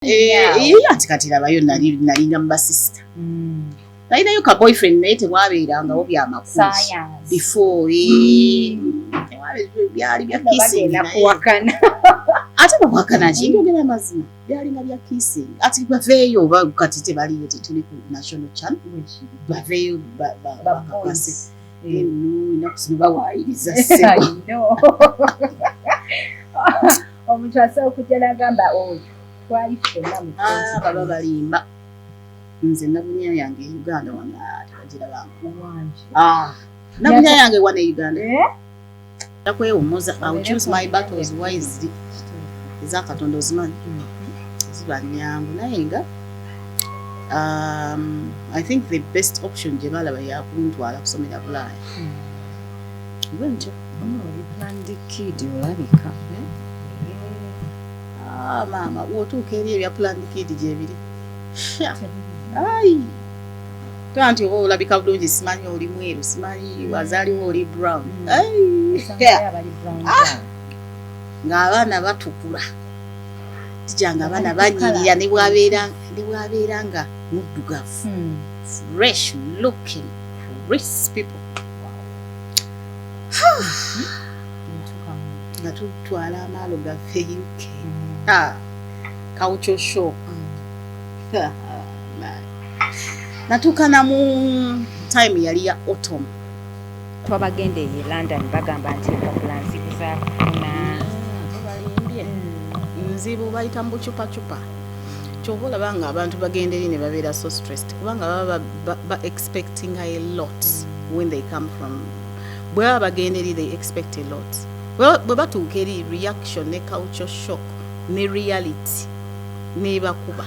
ati kati labayo nalinga mba sister. Nalinayo ka boyfriend naye temwabeerangawo byamakuzi before byali bya kissing kuwakana ate bakwakana njogera amazima byalinga bya kissing ati baveeyo oba kati tebaliyo tetuli ku national channel baveeyo bakakase inakusino bawaayiriza omuntu asobola okujja n'agamba oyo twali ffenna mu baba balimba nze nabunya yange Uganda wana tebagira bangu nabunya yange wana Uganda nakwewumuza I will choose my battles wisely ezakatonda ozimanyi zibanyangu naye nga I think the best option gye balaba yakuntwala kusomera Bulaaya bwentyo planned kid olabika mama wotuuka eri ebya planned kid gyebiri ai tanti oba olabika bulungi simanyi oli mweru simanyi wazaaliwo oli brown ng'abaana batukula tijanga abaana banyirira ne bwabeera nga muddugavu fresh looking crisp people nga tutwala amaalo gaffe UK culture shock natukana mu time yali ya autumn twabagende e London bagamba nti Empapula nzibu za kufuna nzibu bayita mu chupa kyoba olabanga abantu bagenderi ne babeera so stressed kubanga baba expecting a lot when they come from bwe bagenderi they expect a lot bwe batuuka eri reaction ne culture shock ne reality ne bakuba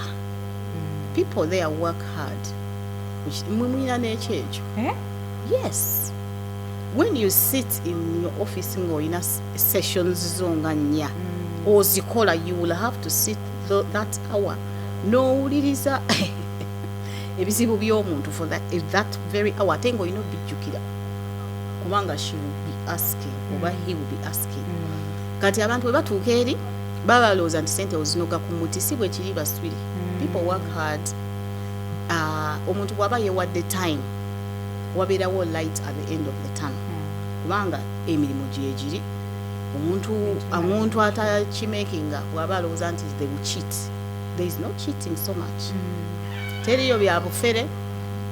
people there work hard mwina n'ekyejo yes when you sit in your office ng'olina sessions zo nga nnya ozikola you will have to sit that hour n'owuliriza ebizibu by'omuntu for that very hour ate ng'olina obijjukira kubanga she will be asking oba he will be asking kati abantu bwe batuuka eri baba balowooza nti sente ozinoga ku muti si bwe kiri baswiri people work hard omuntu bw'aba yewadde time wabeerawo light at the end of the tunnel kubanga emirimu gyegiri omuntu atakimakinga bw'aba alowooza nti they will cheat there is no cheating so much teriyo byabufere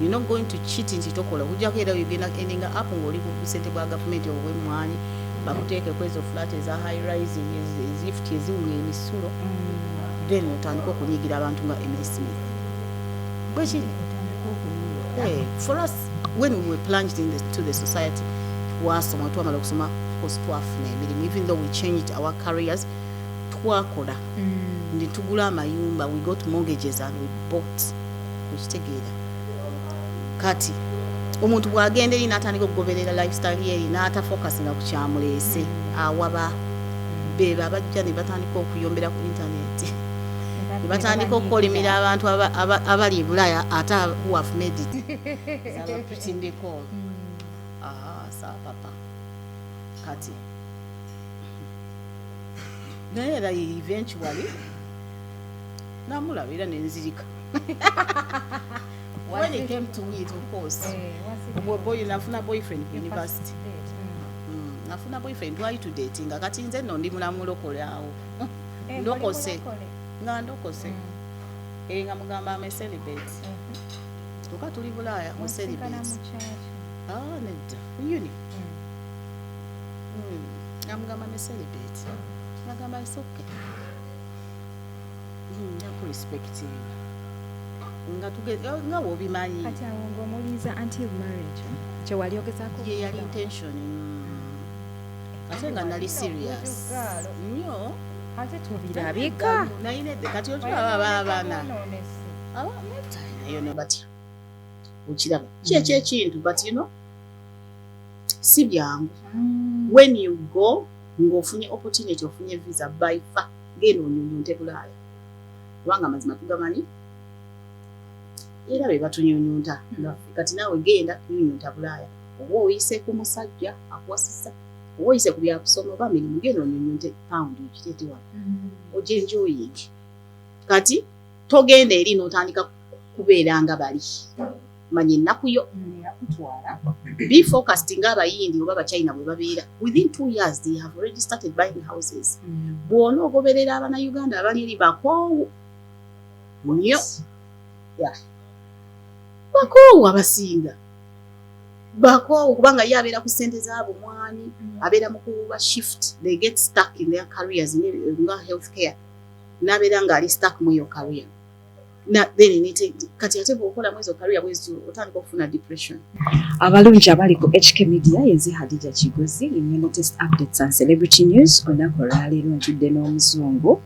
you're not going to cheat nti tokola kujjako era bigenda endinga up ng'oli ku busente bwa gavumenti obw'emmwanyi bakuteeke kwezo flat eza high rise ezifti eziwunya emisulo then otandika okunyigira abantu nga Emily Smith for us when we were plunged into the society twasoma twamala okusoma course twafuna emirimu even though we changed our careers twakola ndi tugula amayumba we got mortgages and we bought okitegeera kati omuntu bw'agenda eri n'atandika okugoberera lifestyle yeri n'atafokasinga ku kyamuleese awaba beba abajja ne batandika okuyombera ku internet ne batandika okukolimira abantu abali e Bulaaya ate who have made it zaba pretty call saa papa kati naye era eventually namulabira nenzirika when it came to it of course boy nafuna boyfriend ku university nafuna boyfriend why to dating kati nze no ndi mulamu lokole awo ndokose nga ndokose nga mugamba ame celebrate tuka tuli Bulaaya mu celebrate nedda uni namugamba ame celebrate nagamba it's okay naku respect nga nga wobimanyi kati awo ng'omuliza until marriage kye wali ogezaako ye yali intention ate nga nali serious nnyo ate tubirabika nayinedde kati otulaba abaana nayo ne batya okiraba ki ekintu but you know si byangu when you go ng'ofunye opportunity ofunye visa by far genda onyonyonte Bulaaya kubanga amazima tugamanyi era be batunyonyonta kati naawe genda nyonyonta Bulaaya oba oyise ku musajja akuwasisa oba oyise ku byakusoma oba mirimu genda onyonyonte pound okiteete wano ojenjoyingi kati togenda eri n'otandika kubeera nga bali manya ennaku yo be focused ng'abayindi oba abachina bwe babeera within 2 years they have already started buying houses bw'ona ogoberera abannayuganda abali eri bakoowu nnyo bakoowu abasinga bakoowu kubanga ye abeera ku ssente zaabo mwani abeera mu kuba shift they get stuck in their careers nga healthcare n'abeera ng'ali stuck mu yo career kati ate bw'okola mwezi career bwezi otandika okufuna depression. Abalungi abali ku HK Media yenze Hadija Kigozi in latest updates and celebrity news onako olwaleero ntudde n'omuzungu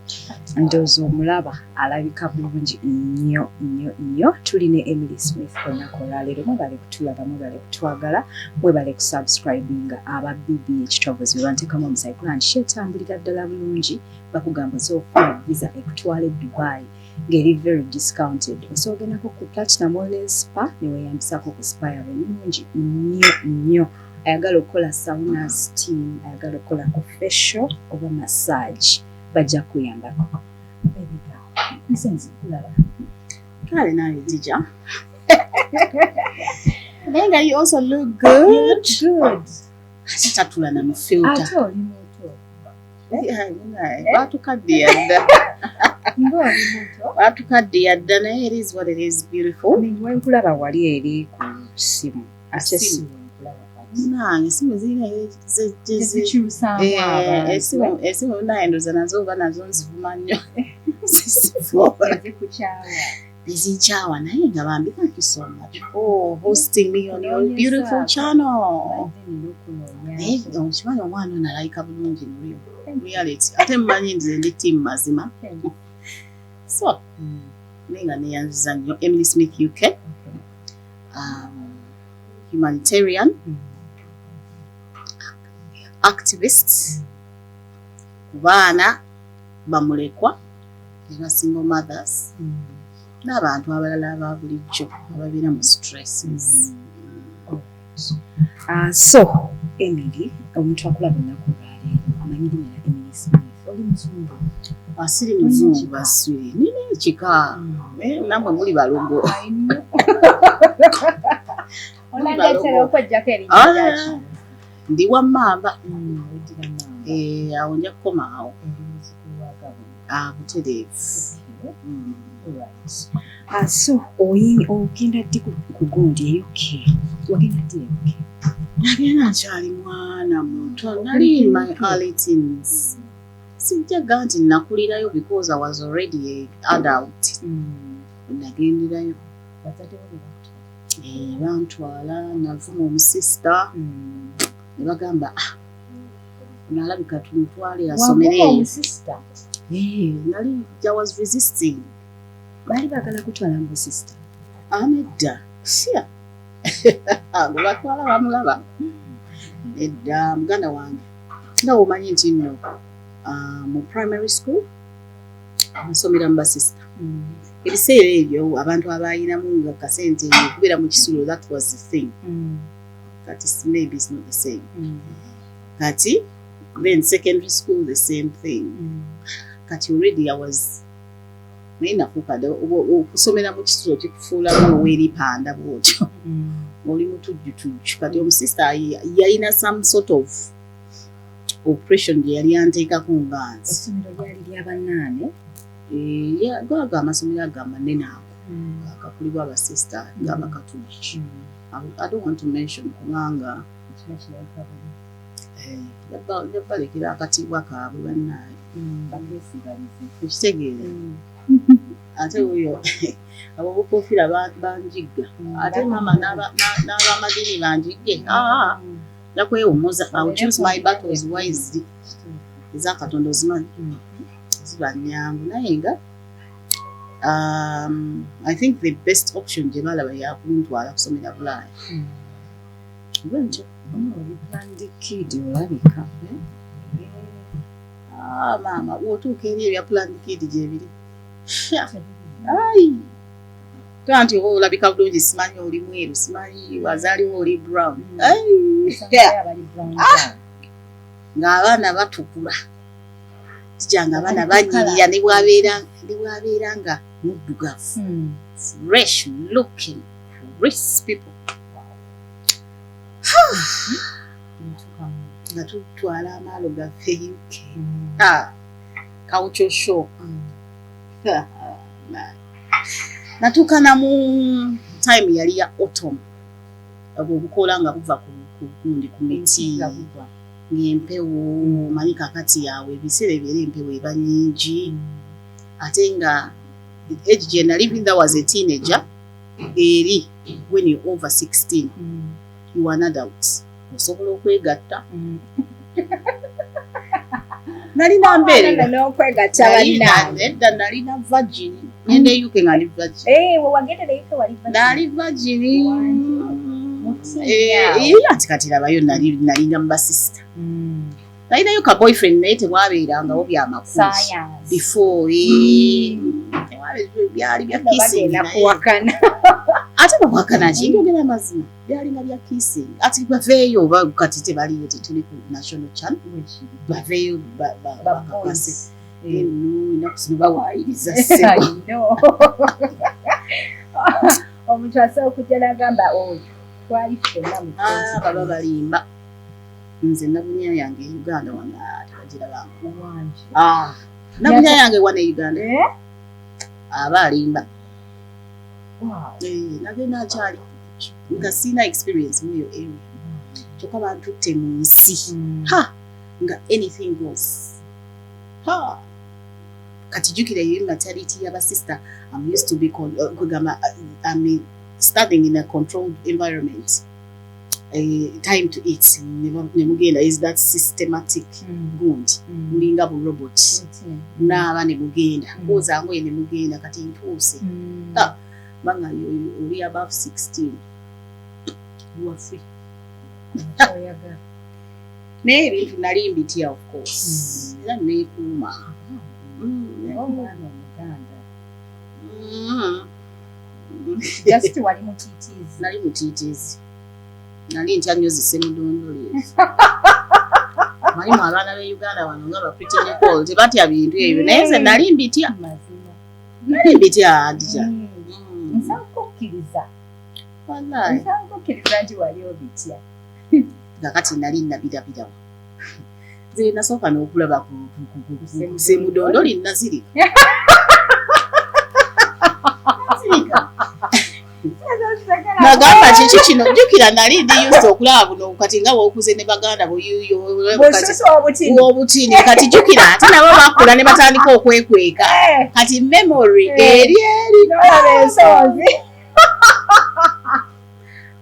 ndowooza omulaba alabika bulungi nnyo tuli ne Emily Smith onako olwaleero mwebale kutulaba mwebale kutwagala mwebale kusubscribinga aba BB ekitovuzi lwantekamu omusayikulani kyetambulira ddala bulungi bakugamba zoofuna visa ekutwala Dubai ngeri very discounted osogenako ku Platinum Wellness Spa niweyambisako ku spa yawe nungi nnyo ayagala okukola sauna steam ayagala okukola ku facial oba massage bajja kuyambako nsenzi kulaba kale nawe Dija nenga you also look good tatula na filter batukadde yadda batukadde naye it is what it is beautiful wenkulaba wali eri ku simu ate simu nange simu zirina esimu nayendoza nazo oba nazo nzivuma nnyo ezinkyawa naye nga bambi thank you so much for hosting me on your beautiful channel okimanyi omwana ono alayika bulungi nolyo reality ate mmanyi nze ndi timu mazima so nenga neyanziza nnyo Emily Smith UK humanitarian activist ku baana bamulekwa eba single mothers n'abantu abalala ababulijjo ababeera mu stresses so Emily omuntu akulaba ennaku olwaleero amanyi linnya la Emily Smith oli muzungu asiri muzungu baswiri nina ekika namwe muli balogo ndi wammamba awo nja kukomaawo butereevu so ogenda ddi ku gundi eyok wagenda ddi eyok nagenda nkyali mwana muto nali in my early teens sijjaga nti nakulirayo because I was already an adult nagenderayo bantwala navuma omusista ne bagamba nalabika tumutwale asomereyo nali I was resisting bali bagala kutwala mu sister nedda sia abo batwala bamulaba nedda muganda wange nga omanyi nti nno mu primary school nasomera mu basista ebiseera ebyo abantu abayinamu nga kasente okubeera mu kisulo that was the thing kati maybe it's not the same kati then secondary school the same thing kati already I was nafuukadde okusomera mu kisulo kikufuulamu oweeripanda bwotyo oli mutujjutujju kati omusista yalina some sort of operation gye yali anteekako nga nsi essomero lyali ly'abannaane gaga amasomero ago amanene ago akakulibwa abasista ng'abakatuliki I don't want to mention kubanga yabalekera akatiibwa kaabwe bannaye ekitegeere ate oyo abo bukofiira banjigga ate mama n'abamadini banjigge nakwewumuza I will choose my battles wisely ezakatonda ozimanyi ziba nnyangu naye nga I think the best option gye balaba yakuntwala kusomera Bulaaya bwentyo planned kid olabika mama bw'otuuka eri ebya planned kid gyebiri tanti olabika bulungi simanyi oli mweru simanyi wazaaliwo oli brown ng'abaana batukula tijanga abaana banyirira ne bwabeera nga muddugavu fresh looking rich people nga tutwala amaalo gaffe UK culture shock natuukana mu time yali ya autumn obukola nga buva ku gundi ku miti ng'empewo manyi kakati yawe ebiseera ebyera empewo eba nyingi ate nga age gye nali that was a teenager eri when you over 16 you are an adult osobola okwegatta nalina mbeerera n'okwegatta bannange edda nalina virgin nende UK nga ndi virgin wewagendera UK wali nali virgin ati kati labayo nalina mu basista nalinayo ka boyfriend naye tewaabeerangawo byamakuzi before byali bya kissing ate bakwakana ki njogera amazima byalinga bya kissing ati baveeyo oba kati tebaliyo tetuli ku national channel baveeyo bakakase inaku zino bawaayiriza omuntu asobola okujja n'agamba oyo twali ffenna mu baba balimba nze nabunya yange e Uganda wana tebagirabangu nabunya yange wana e Uganda aba alimba nagenda akyali nga sina experience muyo area kyokka bantutte mu nsi nga anything goes kati jukira yo maternity y'abasister I'm used to be I'm studying in a controlled environment time to eat nemugenda is that systematic gundi mulinga bu robot naaba ne mugenda koza ngoye ne mugenda kati ntuuse banga uli above 16 you are free naye ebintu nali mbitya of course era neekuuma just wali mutitizi nali mutitizi nali ntya nnyo zisemudondolezi malimu abaana be Uganda wano nga bapretty Nicole tebatya bintu ebyo naye nze nali mbitya adija nsakukkiriza nti wali obitya nga kati nali nabirabirawo nze nasooka n'okulaba ku semudondoli nazirika nagamba kiki kino jjukira nali ndi used okulaba buno kati nga bwokuze ne baganda wobutini kati jjukira ate nabo bakula ne batandika okwekweka kati memory eri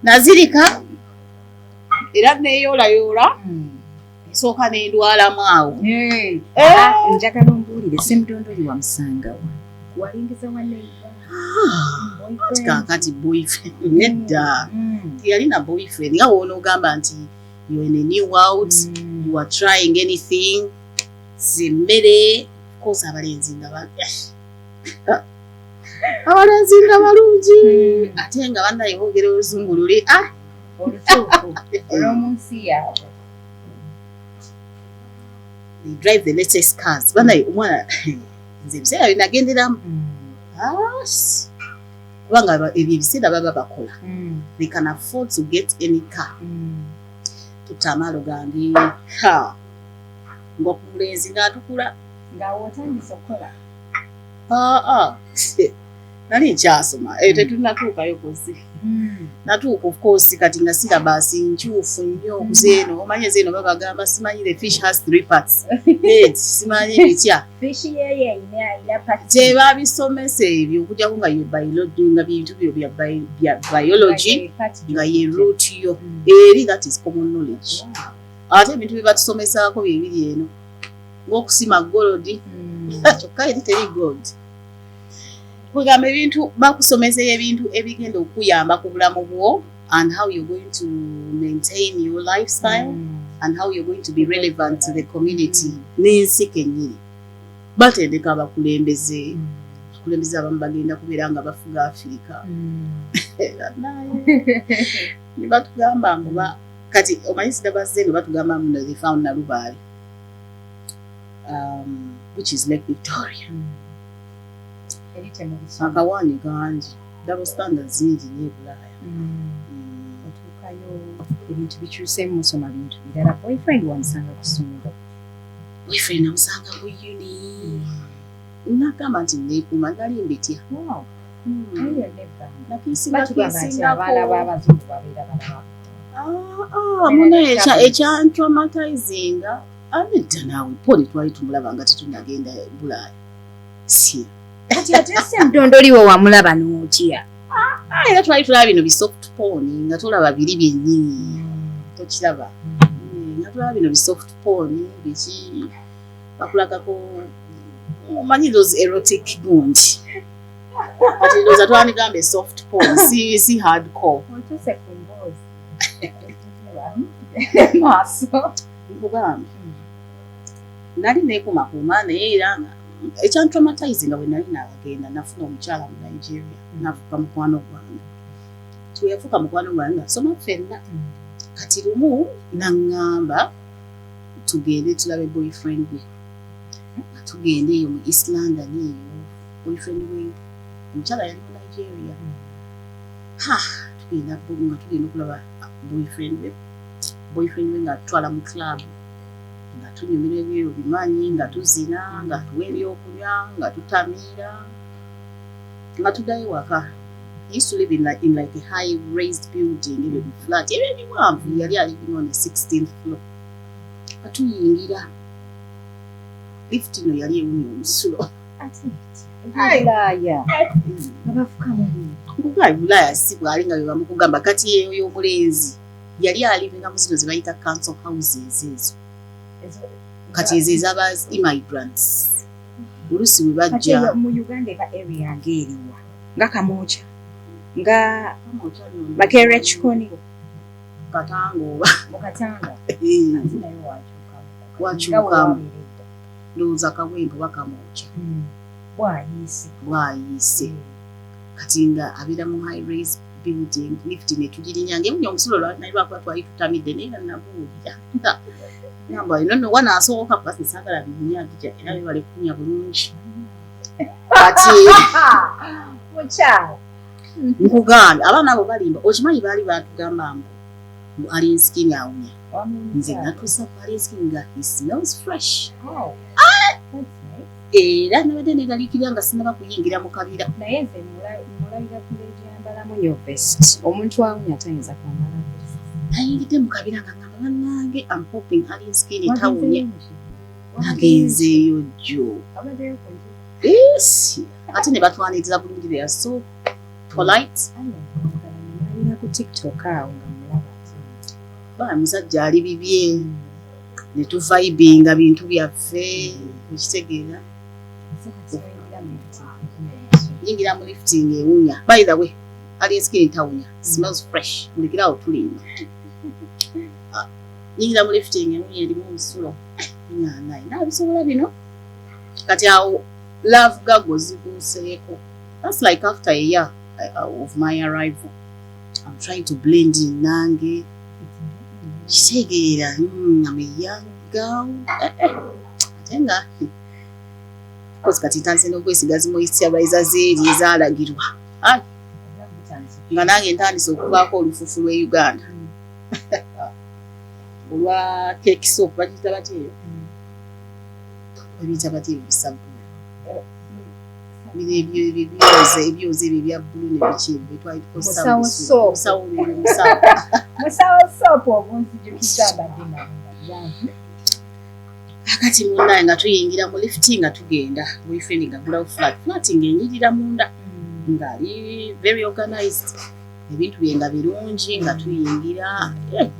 nazirika era neeyoolayoola nsooka n'endwalamu awo njagala ombuulire semudondoli wamusangawa walingiza waneiba kakati boyfriend nedda teyalina boyfriend nga woonogamba nti you're in a new world you are trying anything zemmere course abalenzi nga balungi ate nga bannaye boogera oluzungu luli olutuufu olw'omunsi yaabwe they drive the latest cars bannaye omwana nze ebiseera binagenderamu kubanga ebyo ebiseera baba bakola they can afford to get any car tutta amaalo gange ng'omulenzi ng'atukula ng'awotandise okukola nali nkyasoma tetunatuukayo kozi natuuka of course kati nga sirabaasi nkyufu nnyo okuzeeno omanye zeeno babagamba simanyi the fish has 3 parts simanyi bitya gyebabisomesa ebyo okujjako nga nga bintu byo bya biology nga ye root yo eri that is common knowledge ate ebintu bye batusomesaako byebiri eno ng'okusima golodi kyokka eri teri gold kugamba ebintu bakusomeseye ebintu ebigenda okuyamba ku bulamu bwo and how you're going to maintain your lifestyle and how you're going to be relevant to the community n'ensi kennyini batendeka abakulembeze abamu bagenda kubeera nga bafuga Afirika ne batugamba nga kati omanyi sidabazze ne batugamba nga they found Nalubaale which is Lake Victoria. Akawaani kangi double standards nyingi nnyo Bulaaya. Otuukayo ebintu bikyuseemu musoma bintu birala. Boyfriend wamusanga ku ssomero? Boyfriend namusanga ku uni. Nagamba nti neekuuma nali mbitya. Munaye ekyantraumatizinga abedda naawe poli twali tumulaba nga tetunagenda Bulaaya. Si kati ate Ssemudondoliwo wamulaba n'otya? Era twali tulaba bino bisoft porn nga tulaba biri byennyini tokiraba. Nga tulaba bino bisoft porn biki bakulagako omanyi those erotic gungi. Kati ndowooza twanigambe soft porn si hardcore. Nkugambe nali neekumakuuma naye era ekyantraumatizinga bwe nali naagenda nafuna omukyala mu Nigeria nafuuka mukwano gwange. Tuyafuuka mukwano gwange nasoma ffenna. Kati lumu naŋŋamba tugende tulabe boyfriend we. Tugende eyo mu East London eyo boyfriend we omukyala yali mu Nigeria. Tugenda okulaba boyfriend we nga atwala mu club nga tunyumira ebyo bimanyi nga tuzina nga tuwa ebyokunywa nga tutamiira nga tuddayo waka. He used to live in like a high raised building ebyo flat ebyo ebiwanvu yali living on the 16th floor. Katuyingira lift ino yali ewunya omusulo. Bulaaya si bwali nga bwebamukugamba kati eyo y'omulenzi yali alivinga mu zino ze bayita council houses ezo. Kati ezo ez'aba immigrants. Oluusi we bajja mu Uganda eba area ng'eriwa nga Kamotya nga Makerere Kikoni Katanga mu Katanga wakyukamu ndowooza Kawempe oba Kamotya bwayise kati nga abeera mu high rise building lift netugirinyanga ewunya omusulo naye lwakuba twali tutamidde naye nga nabuulira namba ino wanasooka pasi saagala binyagija era bibale kunya bulungi kati mukyala nkugambe abaana abo balimba okimanyi baali batugamba mbu alinskin awunya nze natuusa ku alinskin nga he smells fresh era nabadde negaliikirira nga sinaba kuyingira mu kabira. Naye nze mulabira kuleegyambalamu yo vest omuntu awunya tayinza kwambala vest. Nayingidde mu kabira nga ngamba bannange I'm hoping alinskin etawunya nagenzeeyo jjo. Ate ne batwaniriza bulungi they are so polite. Alina ku TikTok awo nga mulaba musajja ali bibye ne tuvibinga bintu byaffe mukitegeera. Yingira mu lifting ewunya. By the way, alinskin etawunya smells fresh. Mulekerawo tulimba. Yingira mu lifting ewunya erimu omusulo. Nabisobola bino. Kati awo love gago zikuuseeko. That's like after a year of my arrival. I'm trying to blend in nange. Kitegeera I'm a young girl. Tenga. Kozi kati ntanze n'okwesigaza moisturizer zeeri ezaalagirwa. Nga nange ntandise okuvaako olufufu lw'e Uganda. Olwa cake soap bagiyita batyeyo. Babiyita batyeyo bisabu. Ebyozi ebyo ebya bbulu ne biki ebyo twali tukosa musawo soap obunzijukizamba dina. Akati munnaye nga tuyingira mu lifting nga tugenda boyfriend nga gulawo flat ng'enyirira munda ng'ali very organized ebintu bye nga birungi nga tuyingira.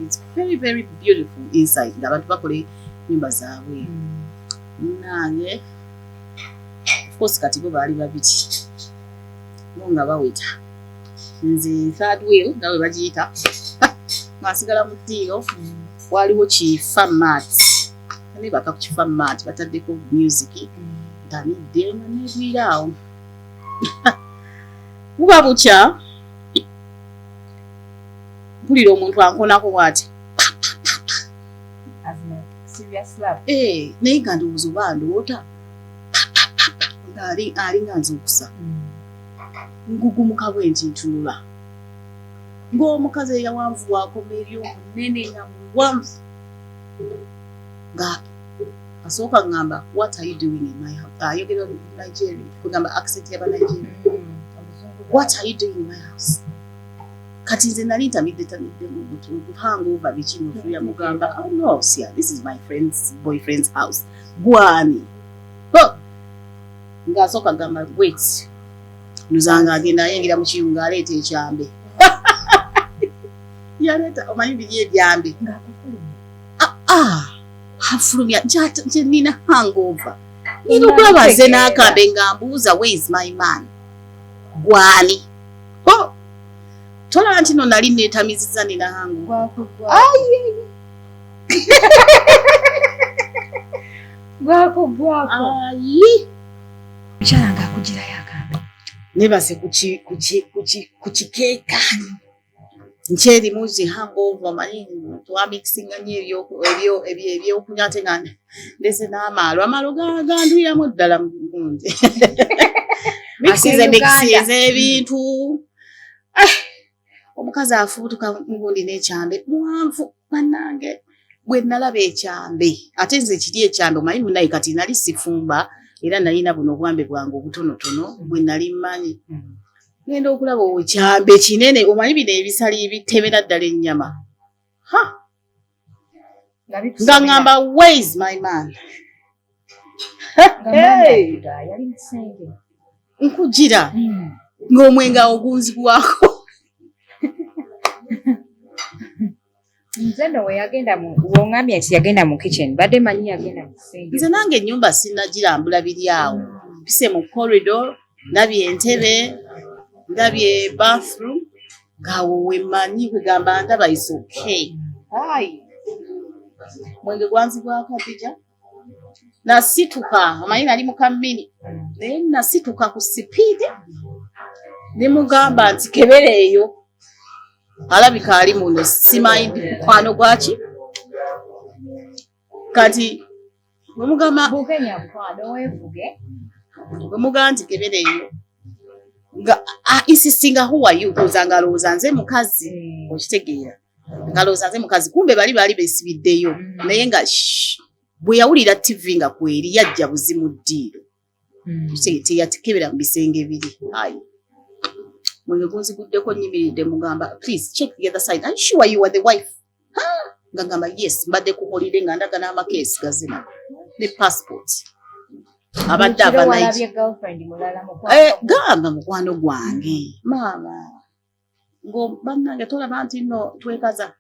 It's very very beautiful inside ng'abantu bakola ennyumba zaabwe. Munnange of course kati bo baali babiri bo nga baweta nze third wheel nga bwe bagiyita ngasigala mu ddiiro waliwo kifa mats ne baka ku kifa mats bataddeko music ntanidde nga negwiraawo buba bukya mpulira omuntu ankonako bw'ati naye nga ndowooza oba ndoota alinga nzukusa ngugumuka bwenti ntunula ng'omukazi eyawanvu wakomeryo munene nga muwanvu nga asooka ngamba what are you doing in my house ayogera Nigeria kugamba accent yaba Nigeria what are you doing in my house kati nze nali ntamidde mu hangover biki mufuya mugamba oh no sia this is my friend's boyfriend's house gwani ng'asooka gamba wait nuzanga agenda ayingira mu kiyungu aleeta ekyambe yaleta omanyi biri ebyambe hafulumya nje nina hangover nina okulaba nze n'akambe nga mbuuza where is my man gwani tolaba nti no nali neetamiziza nina hangover gwako ayi mukyala ng'akugirayo akambe nebase ku kikeeka nkyerimu zi hangover manyi twamixinga nnyo ebyokunywa ate nga ndese n'amaalo gandwiramu ddala mugundi mixize ebintu omukazi afuutuka mugundi n'ekyambe muwanvu bannange bwe nalaba ekyambe ate nze kiri ekyambe omanyi munaye kati nali sifumba era nalina buno obwambe bwange obutonotono bwe nali mmanyi ngenda okulaba ekyambe kinene omanyi bino ebisali bitemera ddala ennyama nga ngamba where is my man nkugira ng'omwenga ogunzibwako nze no wongambye nti yagenda mu kitchen badde manyi yagenda mu kisenge nze nange ennyumba sinnagirambula biri awo mpise mu corridor ndabye entebe ndabye bathroom ng'awo wemanyi kugamba ndaba is okay mwenge gwanzibwako Kujja nasituka omanyi nali mukamini naye nasituka ku sipiidi nemugamba nti kebereeyo alabika ali muno simanyi mukwano gwaki kati bwemugamba bwemugamba nti kebereeyo nga insistinga who are you kozanga alowooza nze mukazi okitegeera nga alowooza nze mukazi kumbe baali beesibiddeyo naye nga bwe yawulira TV nga kweri yajja buzimu ddiiro teyatekebera mu bisenge biri mwenge gunziguddeko nnyimiridde mugamba please check the other side are you sure you are the wife nga ngamba yes mbadde ku holiday nga ndaga n'amakeesi gazina ne passport abadde gamba mukwano gwange maama bannange tolaba nti nno twekaza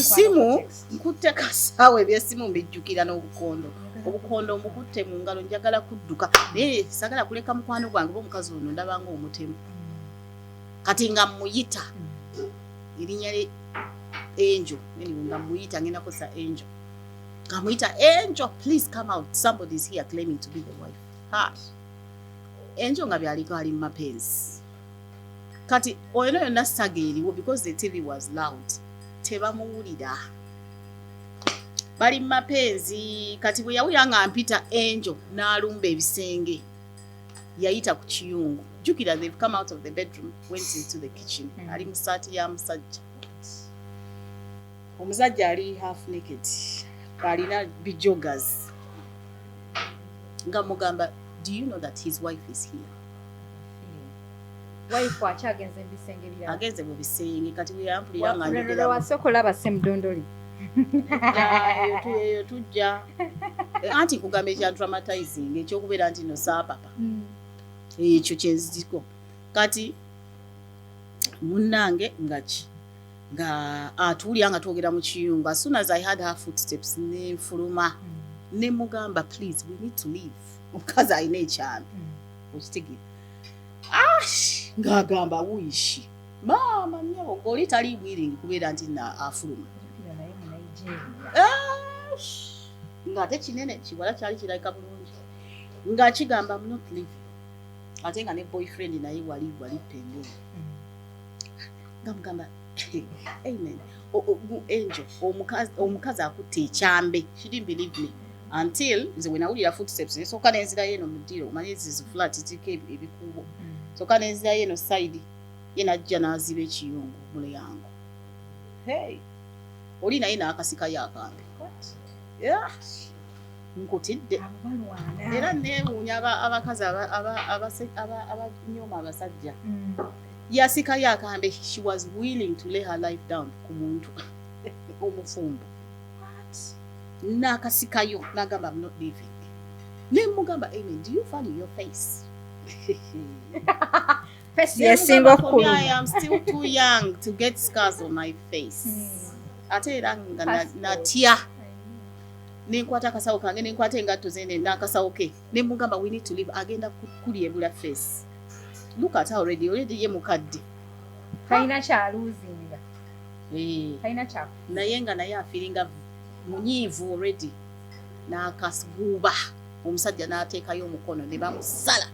simu nkutte kasaawa ebyesimu mbijjukira n'obukondo obukondo mbukutte mu ngalo njagala kudduka naye sagala kuleka mukwano gwange omukazi ono ndabanga omutemu kati nga muyita erinnya lye Angel nga muyita ngenda kosa Angel nga muyita Angel please come out somebody is here claiming to be the wife Angel nga byaliko ali mu mapenzi kati oyo yonna saga eriwo because the TV was loud tebamuwulira bali mu mapenzi kati bwe yawulira nga mpita Angel n'alumba ebisenge yayita ku kiyungu jukira they've come out of the bedroom went into the kitchen ali mu saati ya musajja omusajja ali half naked alina bijoggers nga mugamba do you know that his wife is here wife agenze mbisenge bya agenze mu bisenge kati bwe yampulira nga njogera wasokola basemdondoli eyo tujja anti kugamba ekya traumatizing ekyokubeera nti no saapapa ekyo kyenziko kati munnange nga atuulira nga twogera mu kiyungu as soon as I had her footsteps nenfuluma ne mugamba please we need to leave omukazi alina ekyambe okitegeera ng'agamba wuishi maama nnyabo ng'oli tali bwiringi kubeera nti afuluma ng'ate kinene kiwala kyali kirabika bulungi ng'akigamba I'm not leaving ate nga ne boyfriend naye wali pembeni nga mugamba Amen. Angel, omukazi akutte ekyambe. She didn't believe me. Until nze we nawulira footsteps so kana enzira yeno mudiro omanyi zizi flat tike ebikubo so kana enzira yeno side yena ajja naziba ekiyungu mule yangu hey oli naye nakasika yakambe what yeah nkutidde era neewuunya abakazi abanyoma abasajja yasika yakambe she was willing to lay her life down ku muntu omufumbo nakasikayo nagamba I'm not leaving nemugamba amen do you value your face yes single cool I am still too young to get scars on my face ate era nga natia nenkwata kasawo kange nenkwata engatto zene nakasawo ke nemugamba we need to leave agenda kulyebula face look at her already ye mukadde kaina cha losing kaina cha naye nga naye afiringa munyivu already nakasguba omusajja n'ateekayo omukono ne bamusala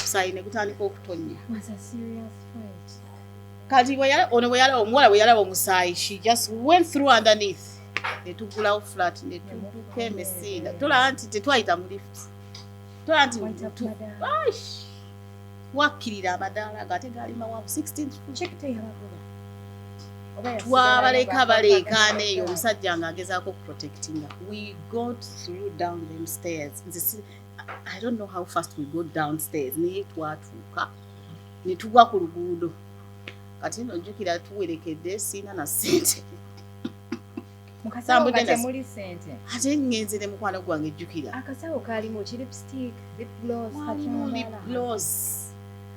sayine kutandika okutonya was a serious fight kati bweyala omuwala bweyalaba omusaayi she just went through underneath netugulawo flat netuduka emisinde tulaba nti tetwayita mu lift tulaba nti wakkirira amadaala ng'ate gaali mawanvu 16 twabaleka baleekaana eyo omusajja ng'agezaako okuprotectinga we got through down them stairs I don't know how fast we got downstairs naye twatuuka ne tugwa ku luguudo kati nno njukira tuwerekedde siina na ssente ate ngenze ne mukwano gwange ejjukira akasawo kaalimu ki lipstick lip gloss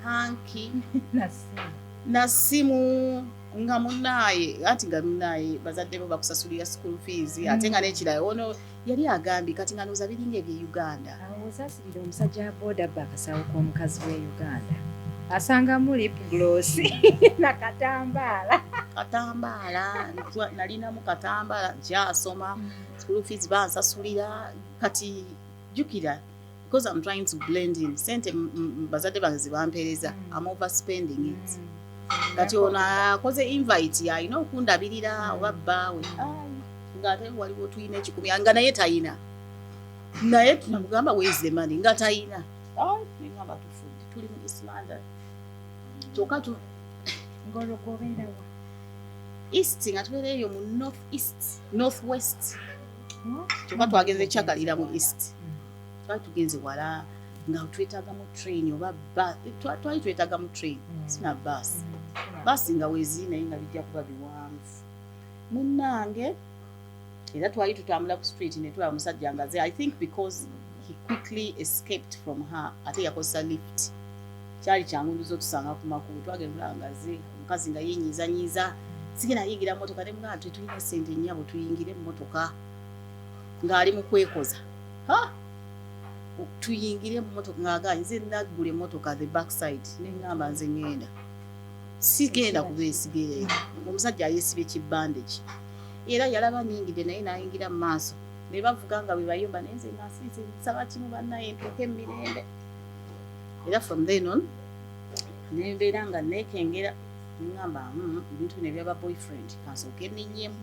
hanki na simu nga munaaye ati nga munaaye bazadde bo bakusasulira school fees ate nga n'ekirala ono yali agambye kati nga noza biringa ebye Uganda osasulira omusajja boda bakasawo k'omukazi w'e Uganda asangamu lip gloss na katambaala nalinamu katambaala nkyasoma school fees bansasulira kati jukira because I'm trying to blend in sente bazadde bange zibampeereza I'm overspending it kati ono akoze invite yalina okundabirira oba bbaawe ng'ate waliwo tuyina ekikumi nga naye tayina naye tunamugamba where's the money nga tayina nengamba tufudde tuli mu East London kyokka ngologobeerawa east nga tubeereeyo mu north west kyokka twagenze kyagalira mu east twali tugenze wala nga twetagamu train oba twali twetagamu train sina basi nga weezi naye nga bijja kuba biwanvu munnange era twali tutambula ku street ne tulaba omusajja ngaze I think because he quickly escaped from her ate yakozesa lift kyali kyangunduzo tusanga ku makubo twagenda ngaze omukazi nga yenyiizanyiiza sigenda yingira mmotoka ne mugamba tulina ssente nnyabo tuyingire mmotoka ng'ali mu kwekoza tuyingire mmotoka ng'agamba nze naggula emmotoka the backside neŋŋamba nze ŋŋenda sigenda kubeesigere omusajja ayeesibye kibbandage era yalaba nnyingidde naye n'ayingira mu maaso ne bavuga nga bwe bayomba naye nze ng'asiise nsaba kimu bannaye ntuuke emirembe era from then on nembeera nga neekengera neŋŋamba ebintu bino ebyaba boyfriend kansooke nninnyemu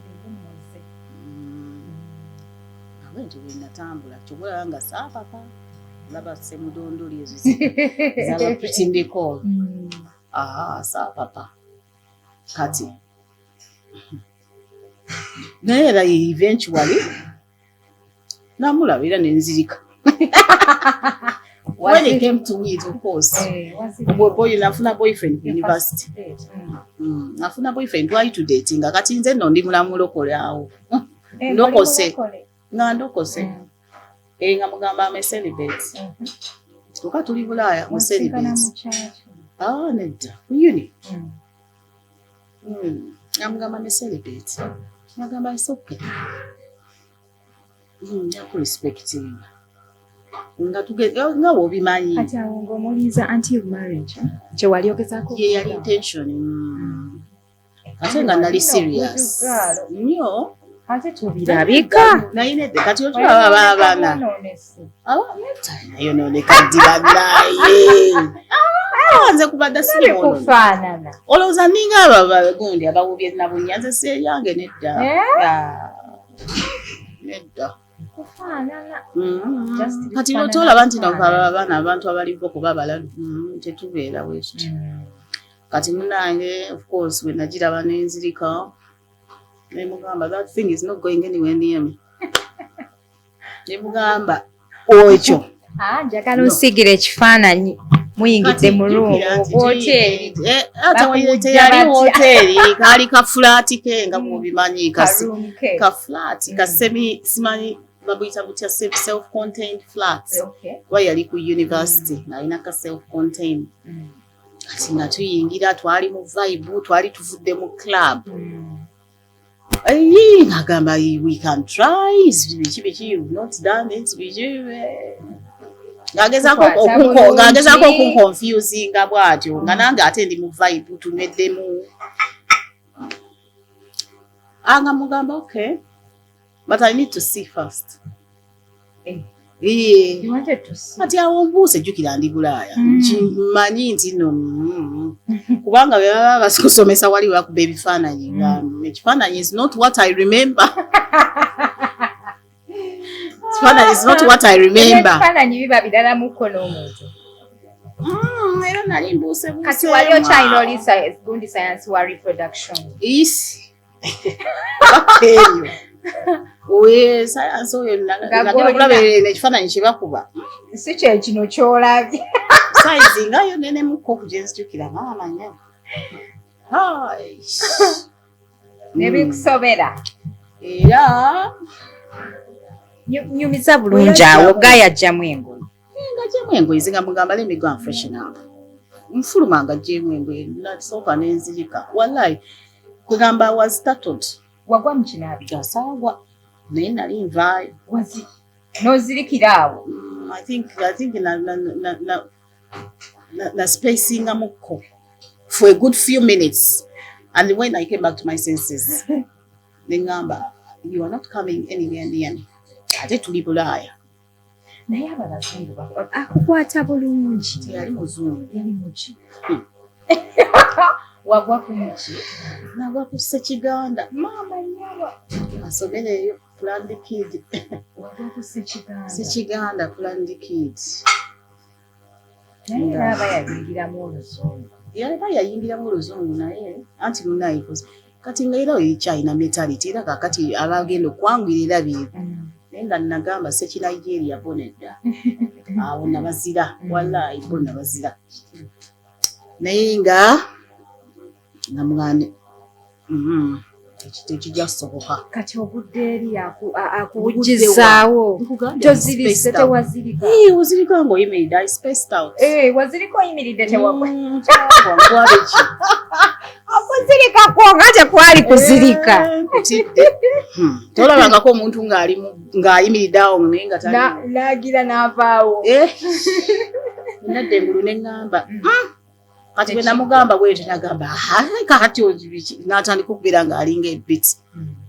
awe nti bwe natambula kyobulaba nga saapapa laba semudondoli ezo zaba pretty decor saapapa kati naye era eventually namulabira nenzirika when it came to it of course boy nafuna boyfriend ku university nafuna boyfriend twali to dating kati nze nno ndi mulamulokole awo ndokose nga ndokose nga mugamba ame celibate tuka tuli Bulaaya mu celibate nedda uni namugamba ne celibate nagamba isoke yakurespecting nga nga wobimanyi kati awo ng'omuliiza until marriage kyewali ogezaako ye yali intention ate nga nali serious nnyo ate tubirabika naye nedde kati otulaba abaana nayonooneka ddira naye nze kubadda simo kufaanana olowooza ninga abagundi abawubye nabunyanze seyange nedda nedda kati tolaba nti abaana abantu abaliko kuba balalu tetubeera wetuti kati munange of course we nagiraba nenzirika nemugamba that thing is not going anywhere near me nemugamba ekyo njagala osigira ekifaananyi muyingidde mu ruumu hoteri teyali hoteri kaali kafulaati ke nga mubimanyi kafulaati kasemi simanyi babuyita butya self-contained flats kuba yali ku university nalina ka self-contained kati nga tuyingira twali mu vibe twali tuvudde mu club agamba we can try biki you've not done it biki ng'agezaako okunconfusinga bw'atyo nga nange ate ndi mu vibe tunweddemu nga mugamba okay but I need to see first kati awo mbuuse jjukira ndi Bulaaya kimanyi nti no kubanga bwe baba bakusomesa wali bakuba ebifaananyi nga ekifaananyi is not what I remember. It's not what I remember. Ebifaananyi biba birala mu kkono omuntu. Era nali mbuuse kati wali okyalina oli gundi science wa reproduction. Isi. Bakeeyo. Oye science oyo nagenda okulaba ekifaananyi kye bakuba. Si kye kino ky'olabye. Size nga yo nene mukko kugye nzijukira maama nnyo. Hai. Nebikusobera. Era nyumiza bulungi awo gayajjamu engoye. Ngajjamu engoye zinga mugamba let me go and freshen up. Mfuluma ngajjamu engoye nasooka nenzirika. Wallahi kugamba was startled. Wagwa mu kinaabi. Gasaagwa. Naye nali nvaayo. N'ozirikira awo. I think na spacing amukko for a good few minutes. And when I came back to my senses, nengamba, you are not coming anywhere near me. Ate tuli Bulaaya. Naye abazungu akukwata bulungi. Teyali muzungu. Yali muki. Wagwa ku muki. Nagwa ku Ssekiganda. Maama nyaba. Asomereyo Planned Kid. Wagwa ku Ssekiganda. Ssekiganda Planned Kid. Naye aba yayingiramu oluzungu. Yalaba yayingiramu oluzungu naye anti munaye kati nga era oyo China mentality era kakati abagenda okwangwirira bye. Nga nagamba Ssekinigeria bonedda. Awo nabazira wallahi bo nabazira. Naye nga namugane ekijja kusoboka. Kati obudde eri akuwujjizaawo. Tozirise tewazirika. Ozirika ng'oyimiridde I spaced out. Wazirika oyimiridde tewagwa. Okuzirika kwo nga tekwali kuzirika. Tolabangako omuntu ng'ayimiridde awo naye nga tali. N'agira n'avaawo. Nadde engulu ne ŋŋamba. Kati bwe namugamba bwetyo nagamba kati n'atandika okubeera ng'alinga ebiti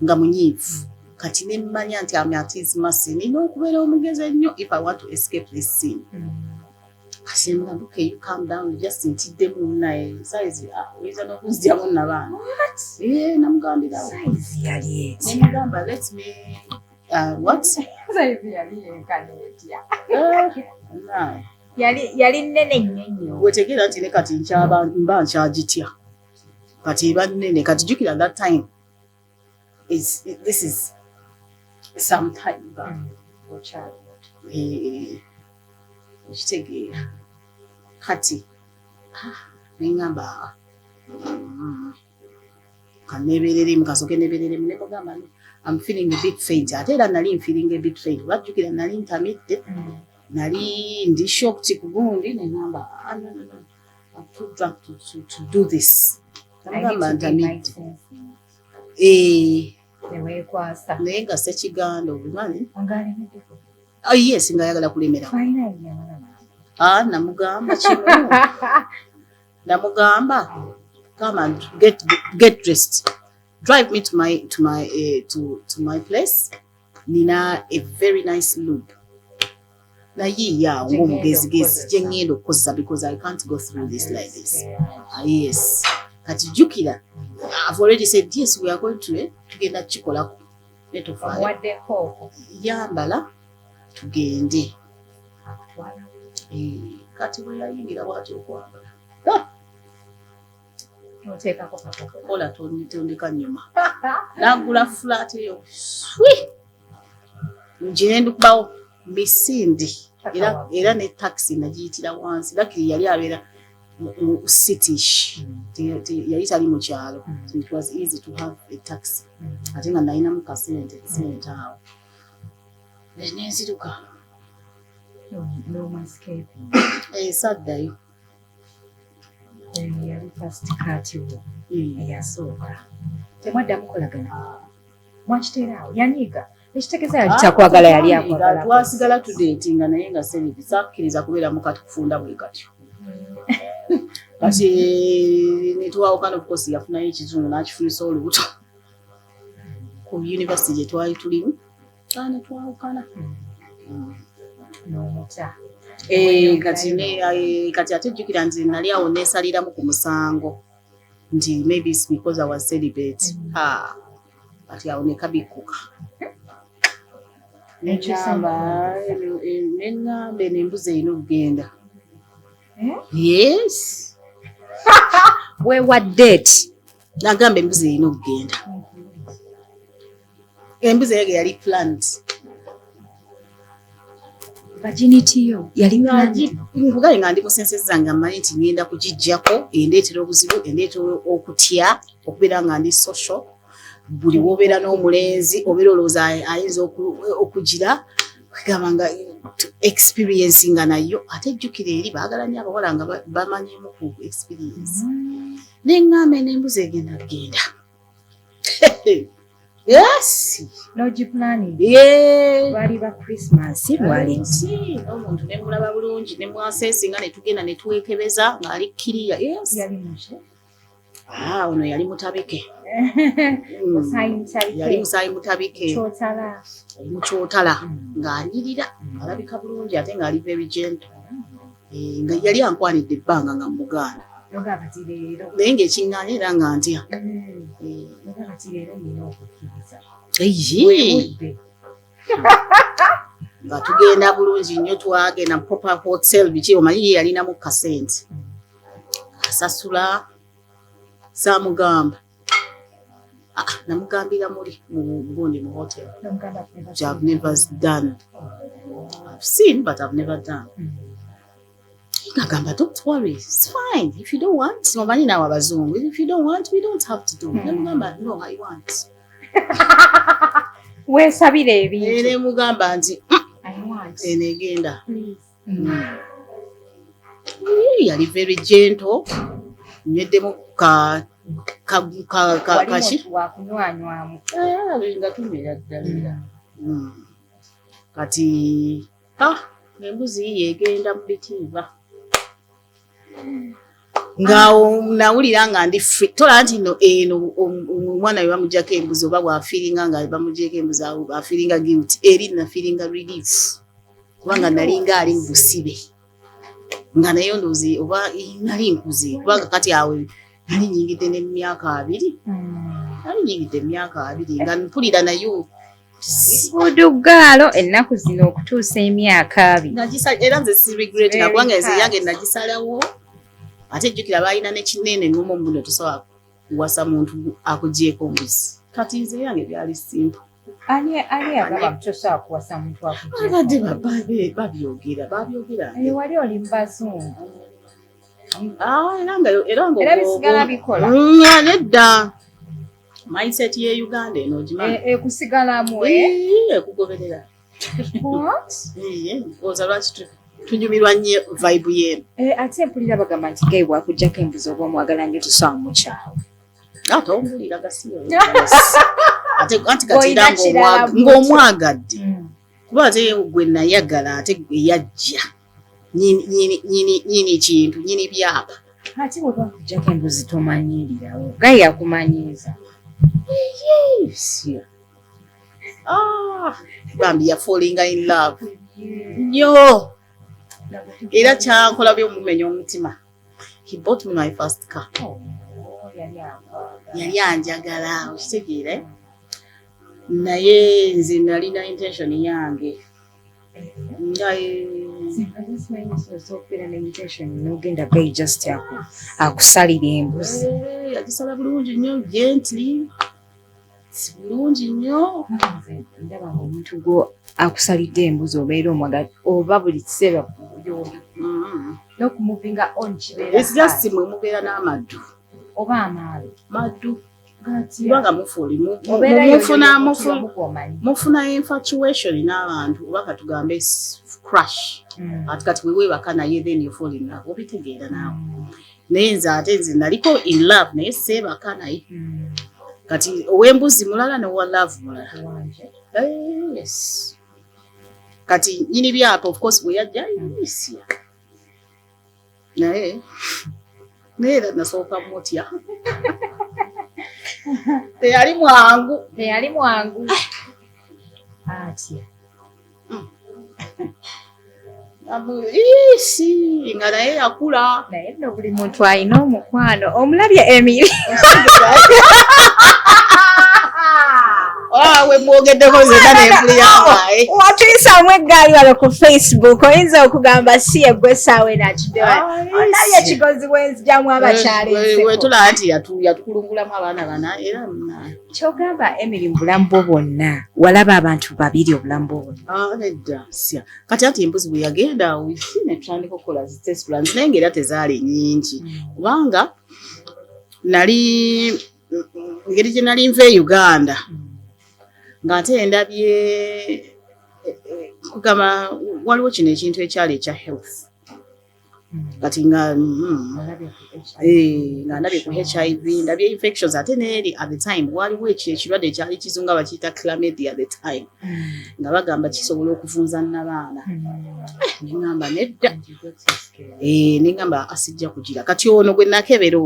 nga munyiivu. Kati ne mmanya nti amatiizimasi nina okubeera omugezi ennyo if I want to escape this scene. Kati nemugamba okay you calm down just ntiddemu naye size oyinza n'okunzigyamu nabaana. Namugambirawo. Size yali etya. Nemugamba let me what? Size yali enkana etya. No. Yali nnene nnyo. Wetegeera nti ne kati mba nkyagitya. Kati eba nnene kati jjukira that time this is some time back. Okitegeera kati neŋŋamba kaneebereremu kasooke neebereremu ne mugamba I'm feeling a bit faint. Ate era nali feeling a bit faint. Wajjukira nali ntamidde. Nali ndi shocked ku gundi neŋŋamba no. I'm too drunk to do this. Namugamba ntamidde. Neweekwasa. Naye nga Ssekiganda obumanyi. Angalemeddeko. Yes, nga ayagala kulemera. Namugamba kimu. Namugamba come and get dressed. Drive me to my place. Nina a very nice lube. naye yawo ng'omugezigezi gye ngenda okukozesa because I can't go through this like this. Yes. Kati jjukira, I've already said yes, we are going to tugenda kikolako. Waddeko. Yambala tugende. Kati bwe yayingira bw'ati okwambala. Oteekako kakoko. Kola tondeka nnyuma. Nagula flat eyo. Swi! Ngirenda okubawo misindi. Era ne taxi nagiyitira wansi. Luckily yali abeera city-ish. Yali tali mu kyalo. So it was easy to have a taxi. Ate nga nalinamu kasente awo. Nenziruka. No escape. Saddayo. Yali first kati wo. Eyasooka. Temwaddamu kolagana. Mwakiteeraawo yanyiiga. Ekitegeeza yali kyakwagala yali akwagala. Twasigala tudeetinga naye nga Seriti sakkiriza kubeera mu kati kufunda bwe katyo. Kati netwawukana of course yafunayo ekizungu n'akifunyisa olubuto. Ku university gye twali tulimu. Ne twawukana. N'omutya. Kati ate jjukira nti nali awo neesaliramu ku musango nti maybe it's because I was celibate. Kati awo ne kabikuka. Neŋŋamba n'embuzi erina okugenda. Yes. Wewa date. Nagamba embuzi erina okugenda. Embuzi eyo yali planned. Virginity yo yali planned. Nkugaye nga ndi kusenseza nga mmanyi nti ngenda kugijjako endeetera obuzibu, endeetera okutya, okubeera nga ndi social. Buli wobeera n'omulenzi obeera olowooza ayinza okugira kugamba nga experience nga nayo ate jjukira eri baagala nnyo abawala nga bamanyimu ku experience. Neŋŋamba n'embuzi egenda kugenda. Yes. Lodge planning. Yeah. Bali ba Christmas bwali. Omuntu ne mulaba bulungi ne mwaseesinga ne tugenda ne tuwekebeza ng'ali kkiriya. Yes. Yali mushe. Ono yali mutabike. Yali musaayi mutabike. Kyotala. Mu kyotala ng'anyirira alabika bulungi ate ng'ali very gentle. Nga yali ankwanidde ebbanga nga mugaana. Naye ng'ekiŋŋaanya era nga ntya. Nga tugenda bulungi nnyo twagenda proper hotel biki omanyi ye yalinamu kasente. Asasula saamugamba. Namugambira muli gundi mu hotel. Which I've never done. I've seen but I've never done. Nagamba, don't worry, it's fine. If you don't want, omanyi naawe abazungu. If you don't want, we don't have to do. Namugamba, no, I want. Weesabira ebintu. Ne mugamba nti I want. Enegenda. Yali very gentle. Nyeddemu kashi. Wakunywaanywamu. Nga tumira ddala. Kati embuzi yegenda mu bitiiva. Nga nawulira nga ndi free. Tola nti eno omwana we bamuggyako embuzi oba bw'afiiringa nga bamuggyeko embuzi awo afiiringa guilty. Eri nafiiringa relief. Kubanga nalinga ali mu busibe. Nga naye ndowooza oba nali nkuze. Kubanga kati awe nali nyingidde n'emyaka 2. Nali nyingidde emyaka 2 nga mpulira nayo. Budugaalo ennaku zino okutuusa emyaka 2. Era nze si regret nga kubanga nze yange nagisalawo. Ate jjukira balina n'ekinene ng'omu mbuno tosobola kuwasa muntu akugyeko mbuzi. Kati nze yange byali simple. Ani agamba tosobola kuwasa muntu akugyeko? Abadde babyogera. Wali oli mu bazungu. Era bisigala bikola. Nedda. Mindset ye Uganda eno ogimanyi. Ekusigalamu ekugoberera. What? Oza lwaki tunyumirwa nnyo vibe yeenu. Ate mpulira bagamba nti gayi bwakuggyako embuzi oba omwagala nyo tusaba mu kyalo. Ate ompulira gasiyo. Ate kati era ng'omwagadde. Kuba ate gwe nayagala ate gwe yajja. Nyini kintu, nyini byapa. Ate bwe bakuggyako embuzi tomanyirirawo. Gayi akumanyiiza. Yes. Bambi ya falling in love. nnyo era kyankola by'omumenya omutima. He bought me my first car. Yali anjagala okitegeera naye nze nalina intention yange nogenda bay just akusalira embuzi yagisala bulungi nnyo gently bulungi nnyo ndaba omuntu gwo akusalidde embuzi obeera omwaga oba buli kiseera n'okumuvinga on kibeera just mwe mubeera n'amaddu oba amaalo maddu kubanga mufuli mufuna infatuation n'abantu oba katugambe crush ati kati weweebaka naye then you fall in love obitegeera naawe naye nze ate nze naliko in love naye seebaka naye kati ow'embuzi mulala n'owa love mulala. Yes. Kati nyini byapa of course bwe yajja yisya naye era nasooka mutya teyali mwangu atya isi nga naye yakula naye nno buli muntu alina omukwano omulabye Emily we mwogeddeko zena n'enfuli yamaaye watuyisamu eggaali wano ku Facebook oyinza okugamba si eggwe essaawa enakiddewa olabye ekigozi wenzijjamu abakyala wetulaba nti yatukulungulamu abaana bana era kyogamba Emily mu bulamu bwo bwonna walaba abantu babiri obulamu bwo bwonna nedda sya kati ati embuzi bwe yagenda netutandika okukola test plans naye ngaera tezaali nnyingi kubanga nali ngeri gye nali nva e Uganda ng'ate ndabye kugamba waliwo kino ekintu ekyali ekya health kati nga ndabye ku HIV ndabye infections ate neeri at the time waliwo ekirwadde ekyali kizunga bakiyita chlamydia at the time nga bagamba kisobola okuvunza n'abaana neŋŋamba nedda neŋŋamba asijja kugira kati ono gwe nakebera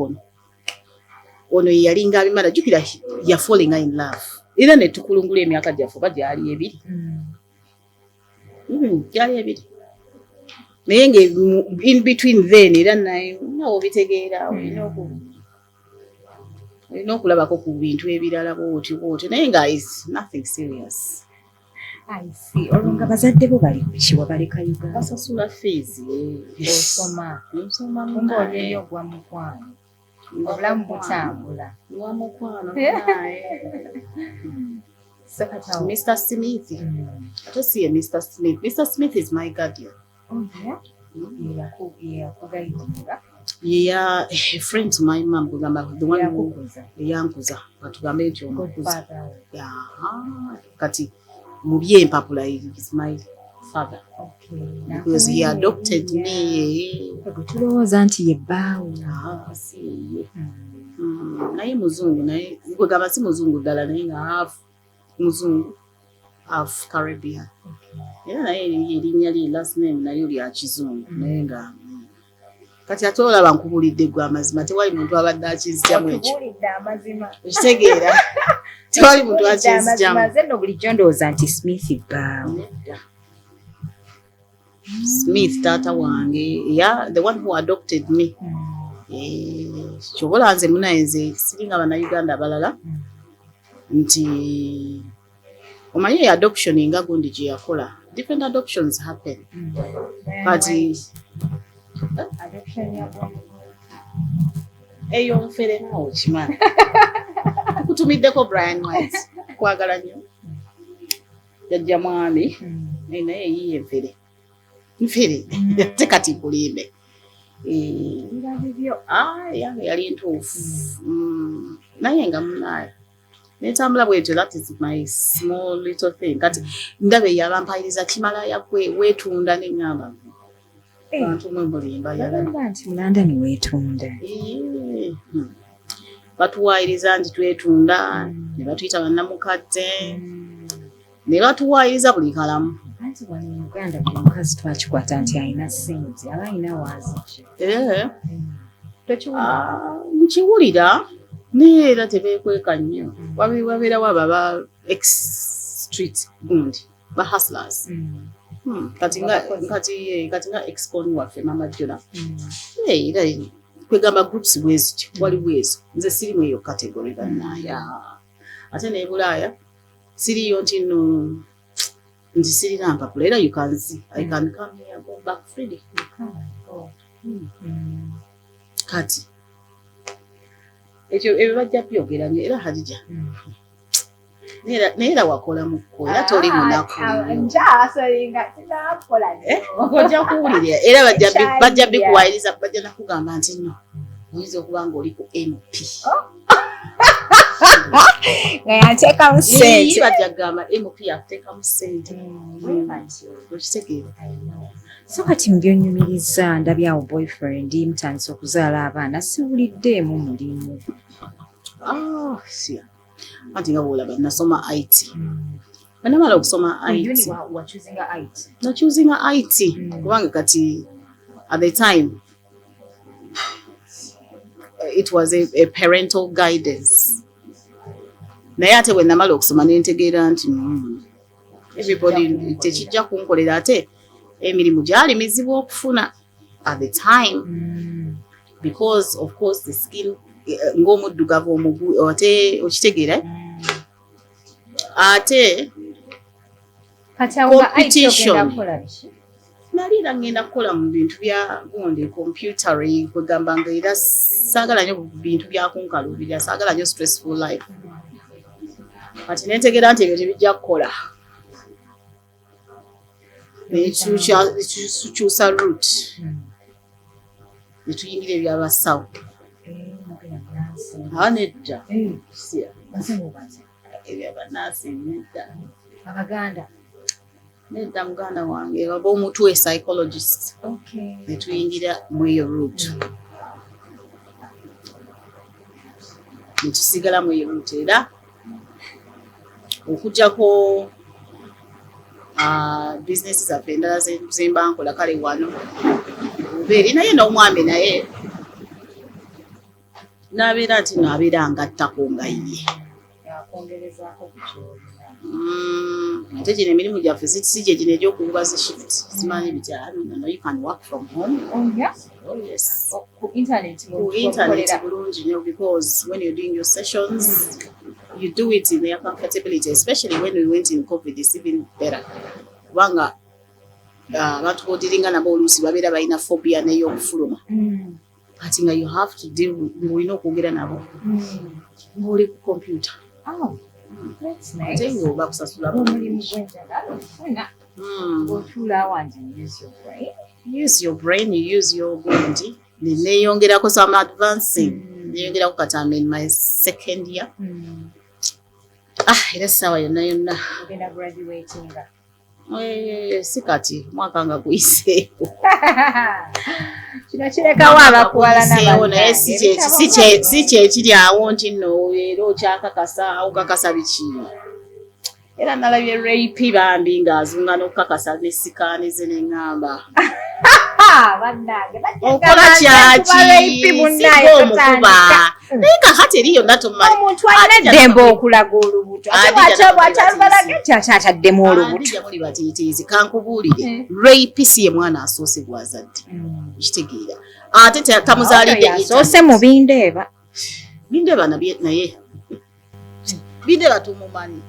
ono ye yalinga abimala jjukira ya falling in love era ne tukulungula emyaka gyaffe oba gyali ebiri gyali ebiri naye nga in between then era naye nawe obitegeera olina okulabako ku bintu ebirala bwotyo naye nga is nothing serious. olwo nga bazadde bo bali kukiwa baleka Uganda basasula fees osoma ng'olyeyo ogwa mukwano obulamu butambula wa mukwano Mr. Smith ate si ye Mr. Smith. Mr. Smith is my guardian. Yeah, a friend to my mom kugamba the one who yankuza batugambe nti omukuza kati Mugye Empapula is my father. Because he adopted me. Tulowooza nti ye bbaawo naye muzungu naye kugamba si muzungu ddala naye nga half muzungu half Caribbean. Era naye erinnya lye last name nayo lya kizungu naye nga kati ate olaba nkubulidde gwe amazima tewali muntu abadde akinzigyamu ekyo okitegeera tewali muntu akinzigyamu nze nno bulijjo ndowooza nti Smith bbaawo Smith taata wange the one who adopted me kyobola nze munaye nze siringa bannayuganda abalala nti omanyi adoption nga gundi gye yakola different adoptions happen kati eyo nfere naawe kimana kutumiddeko Brian White kwagala nnyo jajja mwami naye yiye nfere ate kati kulimbe yange yali ntuufu naye nga munaye netambula bwetyo. That is my small little thing. Kati ndabe yabampayiriza kimala yakwe weetunda neŋŋamba bantu mwe mulimba yalaba nti mulanda ne weetunda batuwaayiriza nti twetunda ne batuyita bannamukadde ne batuwaayiriza buli kalamu anti wano mu Uganda buli mukazi twakikwata nti alina ssente aba alina waaziki nkiwulira naye era tebeekweka nnyo wabeerawo abo aba ex street gundi ba hustlers kati nga ex-con waffe mama Jona era kwegamba groups bwezityo waliwo ezo nze sirimu eyo category bannaya ate ne Bulaaya siriyo nti no nti sirina Empapula era you can see I can come here go back freely kati ekyo ebyo bajja byogera era Hadija Nera wakola mukko era toli munako ojja kuwulira era bajja bikuwayiriza bajja nakugamba nti no oyinza okuba ng'oli ku MP nga yateekamu ssente bajja kugamba MP yakuteekamu ssente okitegeera so kati mbyonyumiriza ndabyawo boyfriend mutandise okuzaala abaana siwuliddeemu mulimu sia anti nga bwolaba nasoma IT banamala okusoma IT nachuzinga IT kubanga kati at the time it was a parental guidance naye ate bwe namala okusoma nentegeera nti everybody tekijja kunkolera ate emirimu gyali mizibu okufuna at the time because of course the skill ng'omuddugavu omugu ate okitegeera ate competition nalira ngenda kukola mu bintu bya gundi computery kwegamba nga era saagala nnyo bintu bya kunkalubirira saagala nnyo stressful life kati nentegeera nti ebyo tebijja kukola nekyusa root netuyingira ebyabasawo nedda ebyabanasi nedda abaganda nedda muganda wange aba omutwe psychologist netuyingira mweyo root netusigala mweyo root era okujjako business zaffe endala zemba nkola kale wano obeeri naye n'omwami naye n'abeera nti n'abeera ngattako nga ye ate gino emirimu gyaffe si gye gino egy'okuwuba zi shift simanyi bityali you can work from home yes ku internet bulungi nnyo because when you're doing your sessions you do it in their comfortability especially when we went in COVID it's even better kubanga abantu bodiringa nabo oluusi babeera balina phobia n'ey'okufuluma kati nga you have to deal with ng'olina okwogera nabo ng'oli ku computer ate ng'oba kusasula use your brain you use your gundi neeyongerako some advancing neeyongerako kati I'm in my second year era essaawa yonna si kati mwaka nga guyiseeko kino kirekawo abakuwala naye si kyekiri awo nti nno era okyakakasa okakasa biki era nalabye rape bambi ng'azunga n'okukakasa ne sikaanize neŋŋamba okola kyaki siko omukuba naye kakati eri yonna tomanyi omuntu alina eddembe okulaga olubuto ate bw'akyalubalaga nti ataddemu olubuto muli batiitiizi kankubuulire rape si ye mwana asoose gwazadde kitegeera ate tamuzaalidde asoose mu bindeeba naye bindeeba tumumanyi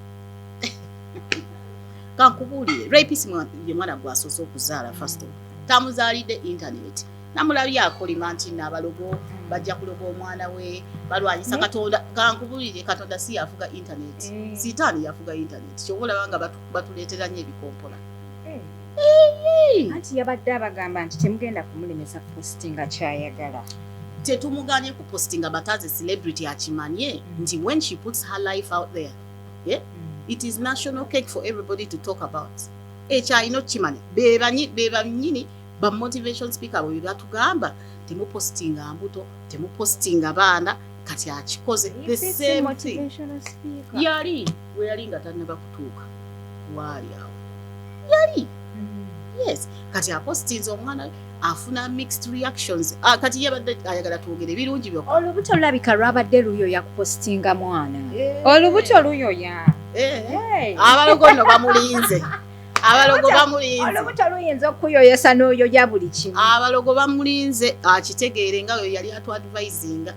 kankubuulire rape si ye mwana gwasoose okuzaala first of tamuzaalidde internet namulabye akolima nti n'abalogo bajja kuloga omwana we balwanyisa katonda kankubulire katonda si yafuga internet sitaani yafuga internet kyobola nga batuleetera nnyo ebikompola anti yabadde abagamba nti temugenda kumulemesa postinga kyayagala tetumuganye ku postinga bataze celebrity akimanye nti when she puts her life out there it is national cake for everybody to talk about ekyalina okukimanya bebanyini ba motivation speaker bwe batugamba temupostinga mbuto temupostinga baana kati akikoze the same thing yali we yali nga tannaba kutuuka waali awo yali yes kati apostinze omwana afuna mixed reactions kati yabadde ayagala twogere birungi byokka olubuto lulabika lwabadde luyoya kupostinga mwana olubuto luyoya abalogo nno bamulinze abalogo bamulinze olubuto luyinza okuyoyosa n'oyoya buli kimu abalogo bamulinze akitegeere nga we yali atwadvisinga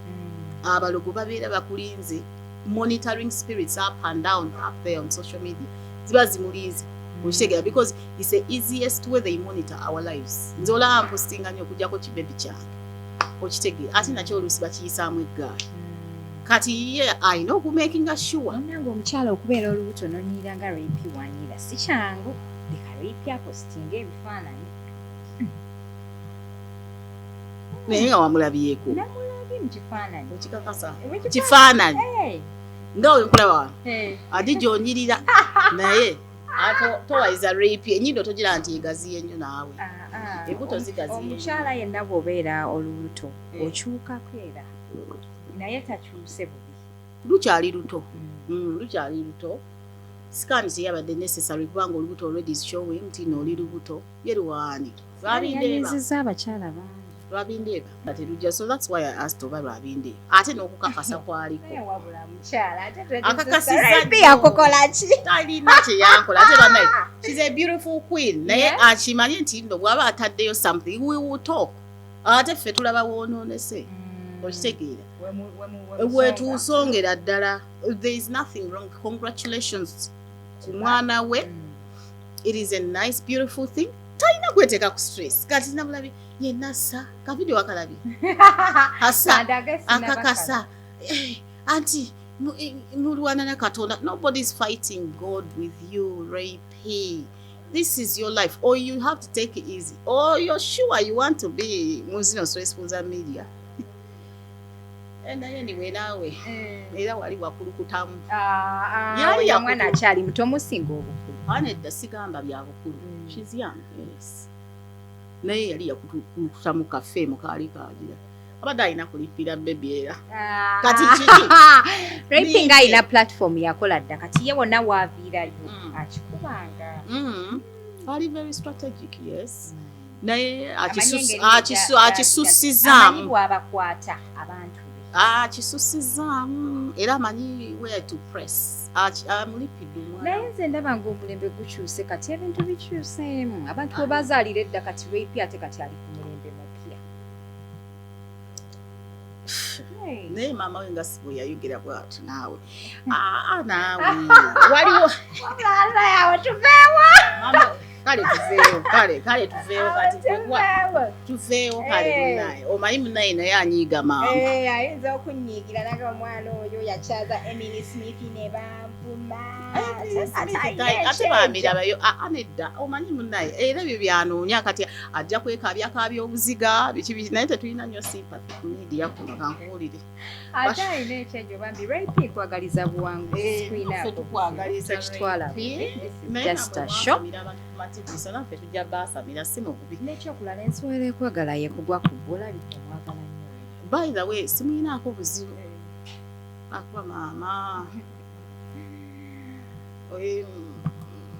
abalogo babeera bakulinze monitoring spirits up and down up there on social media ziba zimulinze okitegeera because it's the easiest way they monitor our lives nze olaba mpostinga nnyo okujjako kibebi kyange okitegeera ate nakyo oluusi bakiyisaamu eggaali kati ye ayina okumakinga sure nange omukyala okubeera olubuto nonyira nga repi wanyira si kyangu leka repi apostinga ebifaananyi naye nga wamulabyeko namulabye mu kifaananyi okikakasa kifaananyi nga we nkulaba wano ati gyonyirira naye towayiza repi enyindo togira nti egaziye nnyo naawe embuto zigaziye omukyala yenna bw'obeera olubuto okyukako era naye takyuse bubi lukyali luto lukyali luto sikaani teyabadde necessary kubanga olubuto already is showing nti nooli lubuto yeruwaani lwabindeeba abakyala bangi lwabindeeba ate lujja so that's why I asked oba lwabindeeba ate n'okukakasa kwaliko wabula mukyala ate akakasiza yakukola ki talina kyeyankola ate banaye she's a beautiful queen naye akimanye nti nno bw'aba ataddeyo something we will talk ate ffe tulaba woonoonese okitegeera wetuusongera ddala there is nothing wrong congratulations ku mwana we it is a nice beautiful thing talina kweteeka ku stress kati namulabye yenasa kavidiyo akalabye asa akakasa anti mulwana na katonda nobody is fighting God with you Ray-P. This is your life or you have to take it easy or you're sure you want to be muzino stressful media and anyway nawe era wali wakulukutamu yali mwana akyali muto omusinga obukulu anedda sigamba bya bukulu she's young yes naye yali yakulukuta mu kafe mu kaali kagira abadde alina kulipira bebi era kati kiki Ray-P nga alina platform yakola dda kati ye wonna waaviirayo akikubanga ali very strategic yes naye akisussizaamu bw'abakwata abantu akisussizaamu era amanyi where to press amulipidde omwana naye nze ndaba ng'omulembe gukyuse kati ebintu bikyuseemu abantu bwe bazaalira edda kati Ray-P ate kati ali ku mulembe mupya naye maama we nga sibwe yayogera bw'ati naawe naawe waliwo yawe tuveewo kale tuveewo kale tuveewo kati tuveewo kale munaye omanyi munaye naye anyiiga maama ayinza okunyiigira naga omwana oyo yakyaza Emily Smith ne bambuma ate baamirabayo nedda omanyi munaye era ebyo byanoonya kati ajja kwekabyakabya obuziga biki naye tetulina nnyo sympathy ku media kuno kankuwulire ate alina ekyejo bambi Ray-P kwagaliza buwanguzi tukwagaliza kitwala just a show naffe tujja baasamira si mububi nekyokulala ensowera ekwagala ye kugwa ku Bulala omwagala nnyo by the way simuyinaako buzibu akuba maama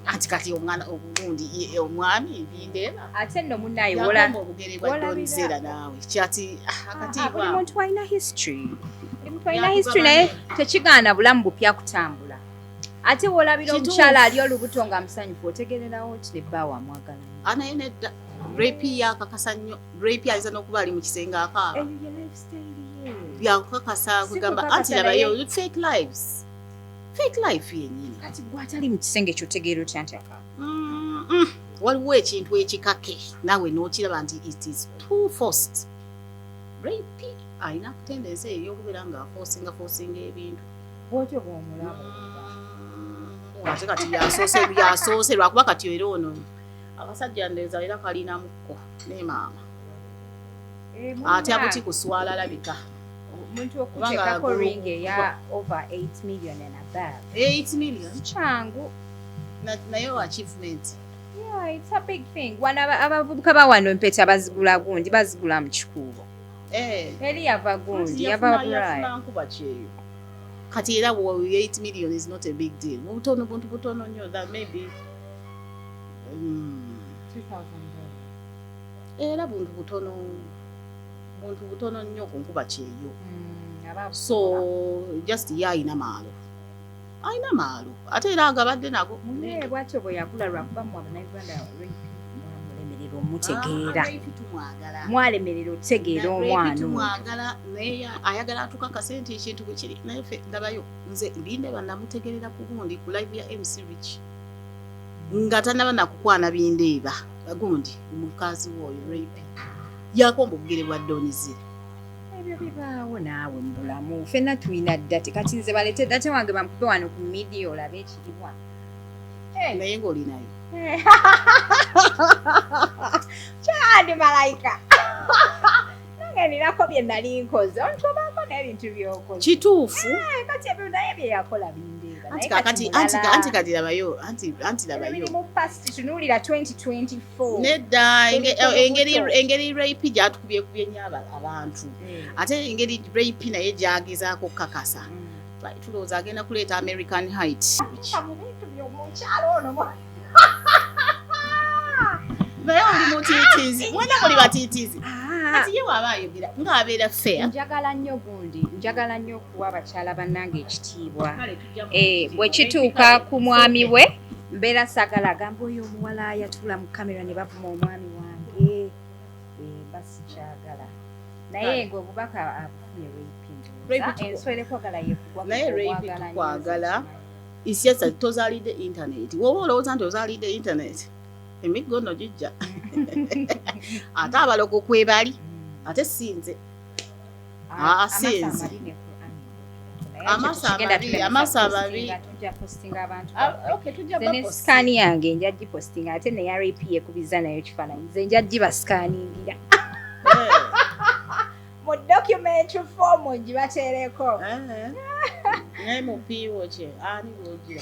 anti kati omwana obugundi omwami bindeeba ate nno munnaye yagomba obugere bwa donzera naawe kyati buli muntu alina history naye tekigaana bulamu bupya kutambula ate wolabira omukyala ali olubuto nga musanyufu otegererawo nti nebba wamwagala naye nedda Ray-P yakakasa nnyo Ray-P ayinza n'okuba ali mu kisenge akaaba byakukakasa kugamba anti labayo fake life yennyini kati gwatali mu kisenge kyotegeera otya nti akaaba waliwo ekintu ekikake naawe n'okiraba nti it is too forced Ray-P alina kutendensi ey'okubeera nga afosinga ebintu bwotyo bw'omulaba ate kati yasoose lwakuba kati era ono abasajja ndeeza era kalinamukko ne maama ate abuti kuswala alabika omuntu okuteekako ring eya over 8 million and above 8 million kyangu naye achievement it's a big thing abavubuka bawano empeta bazigula gundi bazigula mu kikuubo eri yava gundi yava bulaya kati era 8 million is not a big deal butono buntu butono nnyo that maybe $2,000 era buntu butono nnyo ku nkuba kyeyo so just yayina maalo ayina maalo ate era agabadde nago naye bwatyo bwe yakula lwakuba mu Bannayuganda mwamulemerera omutegeera mwalemerera otegeera omwana tumwagala naye ayagala atukakasa nti ekintu bwe kiri naye ffe ndabayo nze binde bannamutegerera ku gundi ku live ya MC Rich nga tanaba nakukwana bindeeba gundi mukazi woyo rape yakomba obugere bwa donizira ebyo bibaawo naawe mu bulamu ffenna tulina ddate kati nze balete ddate wange bamukube wano ku midiya olabe ekiribwa naye ng'olinayo kyandi malayika nange nirako bye nali nkoze ontobaako n'ebintu by'okoze kituufu kati ebyo naye bye yakola bindeeba anti kati labayo anti labayo mu past tunuulira 2024 nedda engeri rape gyatukubyekubye nnyo abantu ate engeri rape naye gyagezaako kakasa tulowooza agenda kuleeta American Height mu bintu by'omukyalo ono naye oli mutiitiizi mwena muli batiitiizi kati ye waaba ayogera ng'abeera fair njagala nnyo okuwa abakyala bannange ekitiibwa bwe kituuka ku mwami we mbeera saagala agamba oyo omuwala ayatula mu kamera ne bavuma omwami wange basikyagala naye gwe obubaka abufunye enswere kwagala yekugwa naye rape tukwagala isyasa tozaalidde internet woba olowooza nti ozaalidde internet emiggo nno gijja ate abaloko kwebali ate sinze sinze amaaso ababiri sikaani yange nja gipostinga ate neya rape yekubiza nayo kifaananyi nze nja gibasikaaningira mu documentary form gibateereko naye mupiiwo kye ani bwogira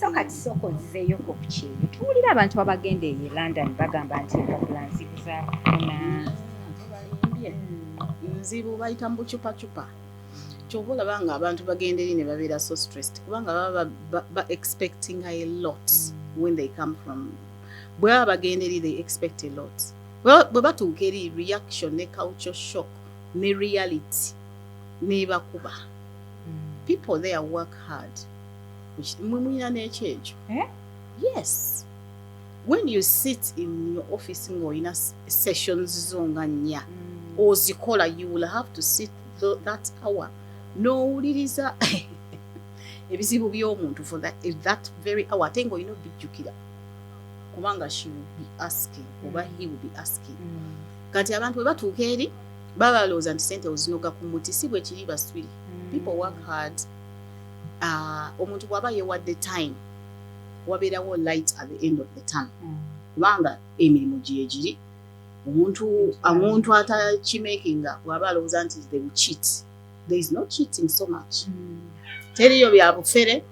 so kati soko nzizeeyoko ku kyeyo tuwulira abantu abagenda eyo London bagamba nti empapula nzibu zaakufuna nzibu bayita mu bucupacupa kyova olaba nga abantu bagenda eri ne babeera so stressed kubanga baba expecting a lot when they come from bwe baba bagenda eri they expect a lot bwe batuuka eri reaction ne culture shock ne reality nebakuba people there work hard mwemulina n'ekyekyo yes when you sit in your office ng'olina sessions zo nga nnya ozikola you will have to sit that hour n'owuliriza ebizibu by'omuntu for that very hour ate ng'olina obijjukira kubanga she will be asking oba he will be asking kati abantu bwe batuuka eri baba balowooza nti sente ozinoga ku muti si bwe kiri baswiri people work hard omuntu bw'aba yewadde time wabeerawo light at the end of the tunnel kubanga emirimu gyegiri omuntu atakimakinga bw'aba alowooza nti they will cheat there is no cheating so much teriyo bya bufere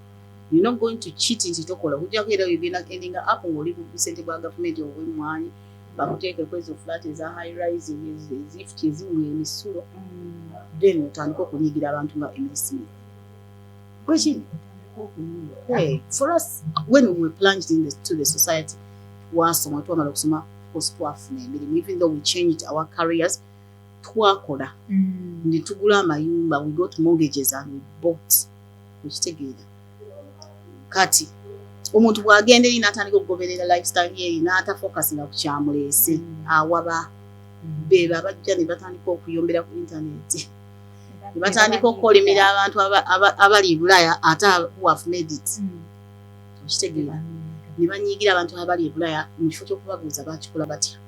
you're not going to cheat nti tokola hujjako era yogenda endinga up ng'oli ku busente bwa gavumenti obw'emmwanyi bakuteeke kwezo flat eza high rise ezifuti ezimu emisulo then otandika okunyigira abantu nga emirimu kwekiri for us when we were plunged to the society wasoma twamala okusoma twafuna emirimu even though we changed our careers twakola ne tugula amayumba we got mortgages and we bought ekitegeera kati omuntu bw'agenda eri n'atandika okugoberera lifestyle ye n'atafokasinga ku kyamuleese awaba beba abajja ne batandika okuyombera ku internet ne batandika okukolimira abantu abali Bulaya ate who have made it ekitegeera ne banyiigira abantu abali e Bulaya mu kifo ky'okubabuuza bakikola batya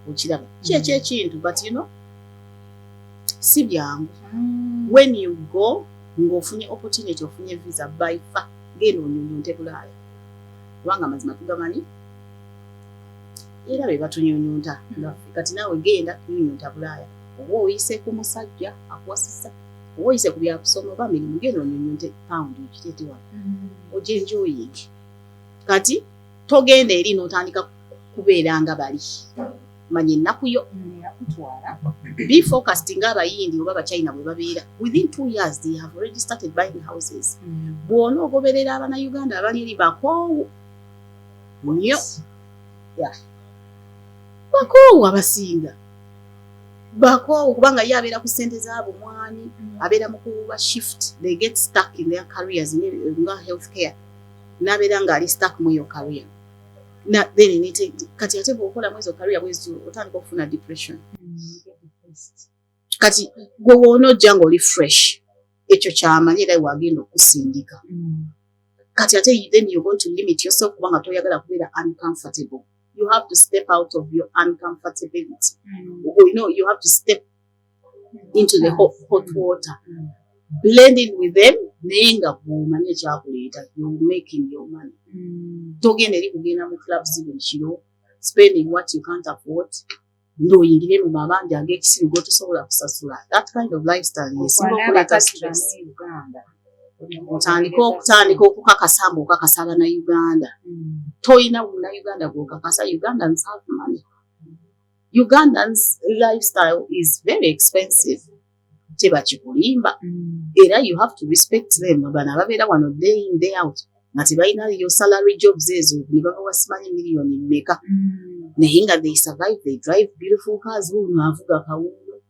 okiraba kyekyo ekintu but you know si byangu when you go ng'ofunye opportunity ofunye visa by far genda onyonyonte Bulaya kubanga amazima tugamanyi era be batunyonyonta kati naawe genda nyonyonta Bulaya oba oyise ku musajja akuwasisa oba oyise ku byakusoma oba mirimu genda onyonyonte pound ekiteete wano ojenjoyingi kati togenda eri n'otandika kubeera nga bali manya ennaku yo yakutwala be focused ng'abayindi oba abachina bwe babeera within 2 years they have already started buying houses bw'ona ogoberera abannayuganda abali eri bakoowu nnyo bakoowu abasinga bakoowu kubanga ye abeera ku ssente zaabo mwani abera mu kuba shift, they get stuck in their careers in healthcare. Nabera nga ali stuck mu your career. Na then nite kati ate bwokola mwezo career bwezo otandika okufuna depression. Kati gwe wono jango li fresh. Ekyo kyamanyira wagenda okusindika. Kati ate then you're going to limit yourself kubanga toyagala kubeera uncomfortable. You have to step out of your uncomfortability. You know, you have to step into the hot water. Blending with them, nenga kumanya kyakuleeta, you're making your money. Togenda eri kugenda mu clubs buli kiro, spending what you can't afford. Ndoyingire mu mabanja ag'ekisiru gotosobola kusasula. That kind of lifestyle yesinga okuleeta stress. Otandika okukakasa mbu okakasa na Uganda. Toyina na Uganda gwokakasa. Ugandans have money. Ugandans lifestyle is very expensive. Tebakikulimba. Era you have to respect them. Bana babeera wano day in day out. Nga tebalina your salary jobs ezo ne baba wasimanyi miliyoni mmeka. Naye nga they survive, they drive beautiful cars. Uno avuga kawulo.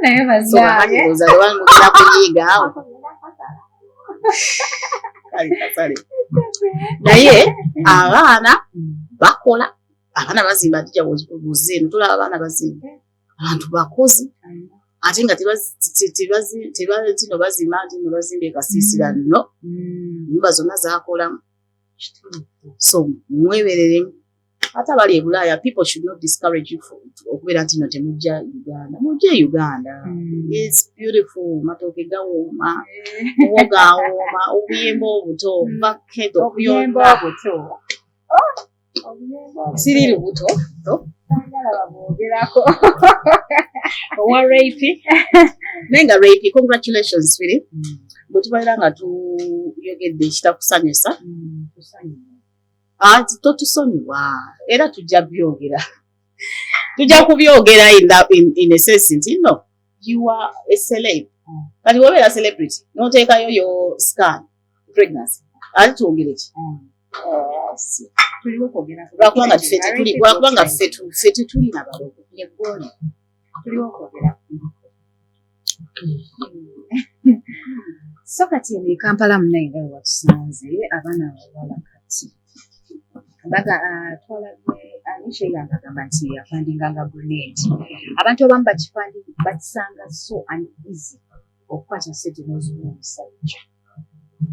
Naye so bahanyiza lwali mugenda kuyiga awo. Naye abaana bakola, abaana bazimba tija buzeno tulaba abaana bazimba abantu bakozi ate nga tino bazimba ekasiisira no nyumba zonna zakolamu. So mweberere ate abali e Bulaya, people should not discourage you okubeera nti no temujja Uganda. Mujje Uganda. It's beautiful. Matooke gawooma, muwogo awooma, obuyemba obuto, vakedo okuyomba obuto. Siri lubuto to owa rape nenga rape. Congratulations Philip. Bwe tubaira nga tuyogedde ekitakusanyusa totusonyiwa era tujja byogera. Tujja kubyogera in a sense nti no, you are a celeb. Kati wobeera celebrity noteekayo yo scan pregnancy ate twogere ki? Lwakubanga ffe tetulina balogo yeggoni tuliwo okwogera. So kati eno Kampala munayiga watusanze abaana abawala kati baga twalabye anisha yagamba nti afandinganga grenade. Abantu abamu bakisanga so uneasy okukwata sente n'ozuula omusajja.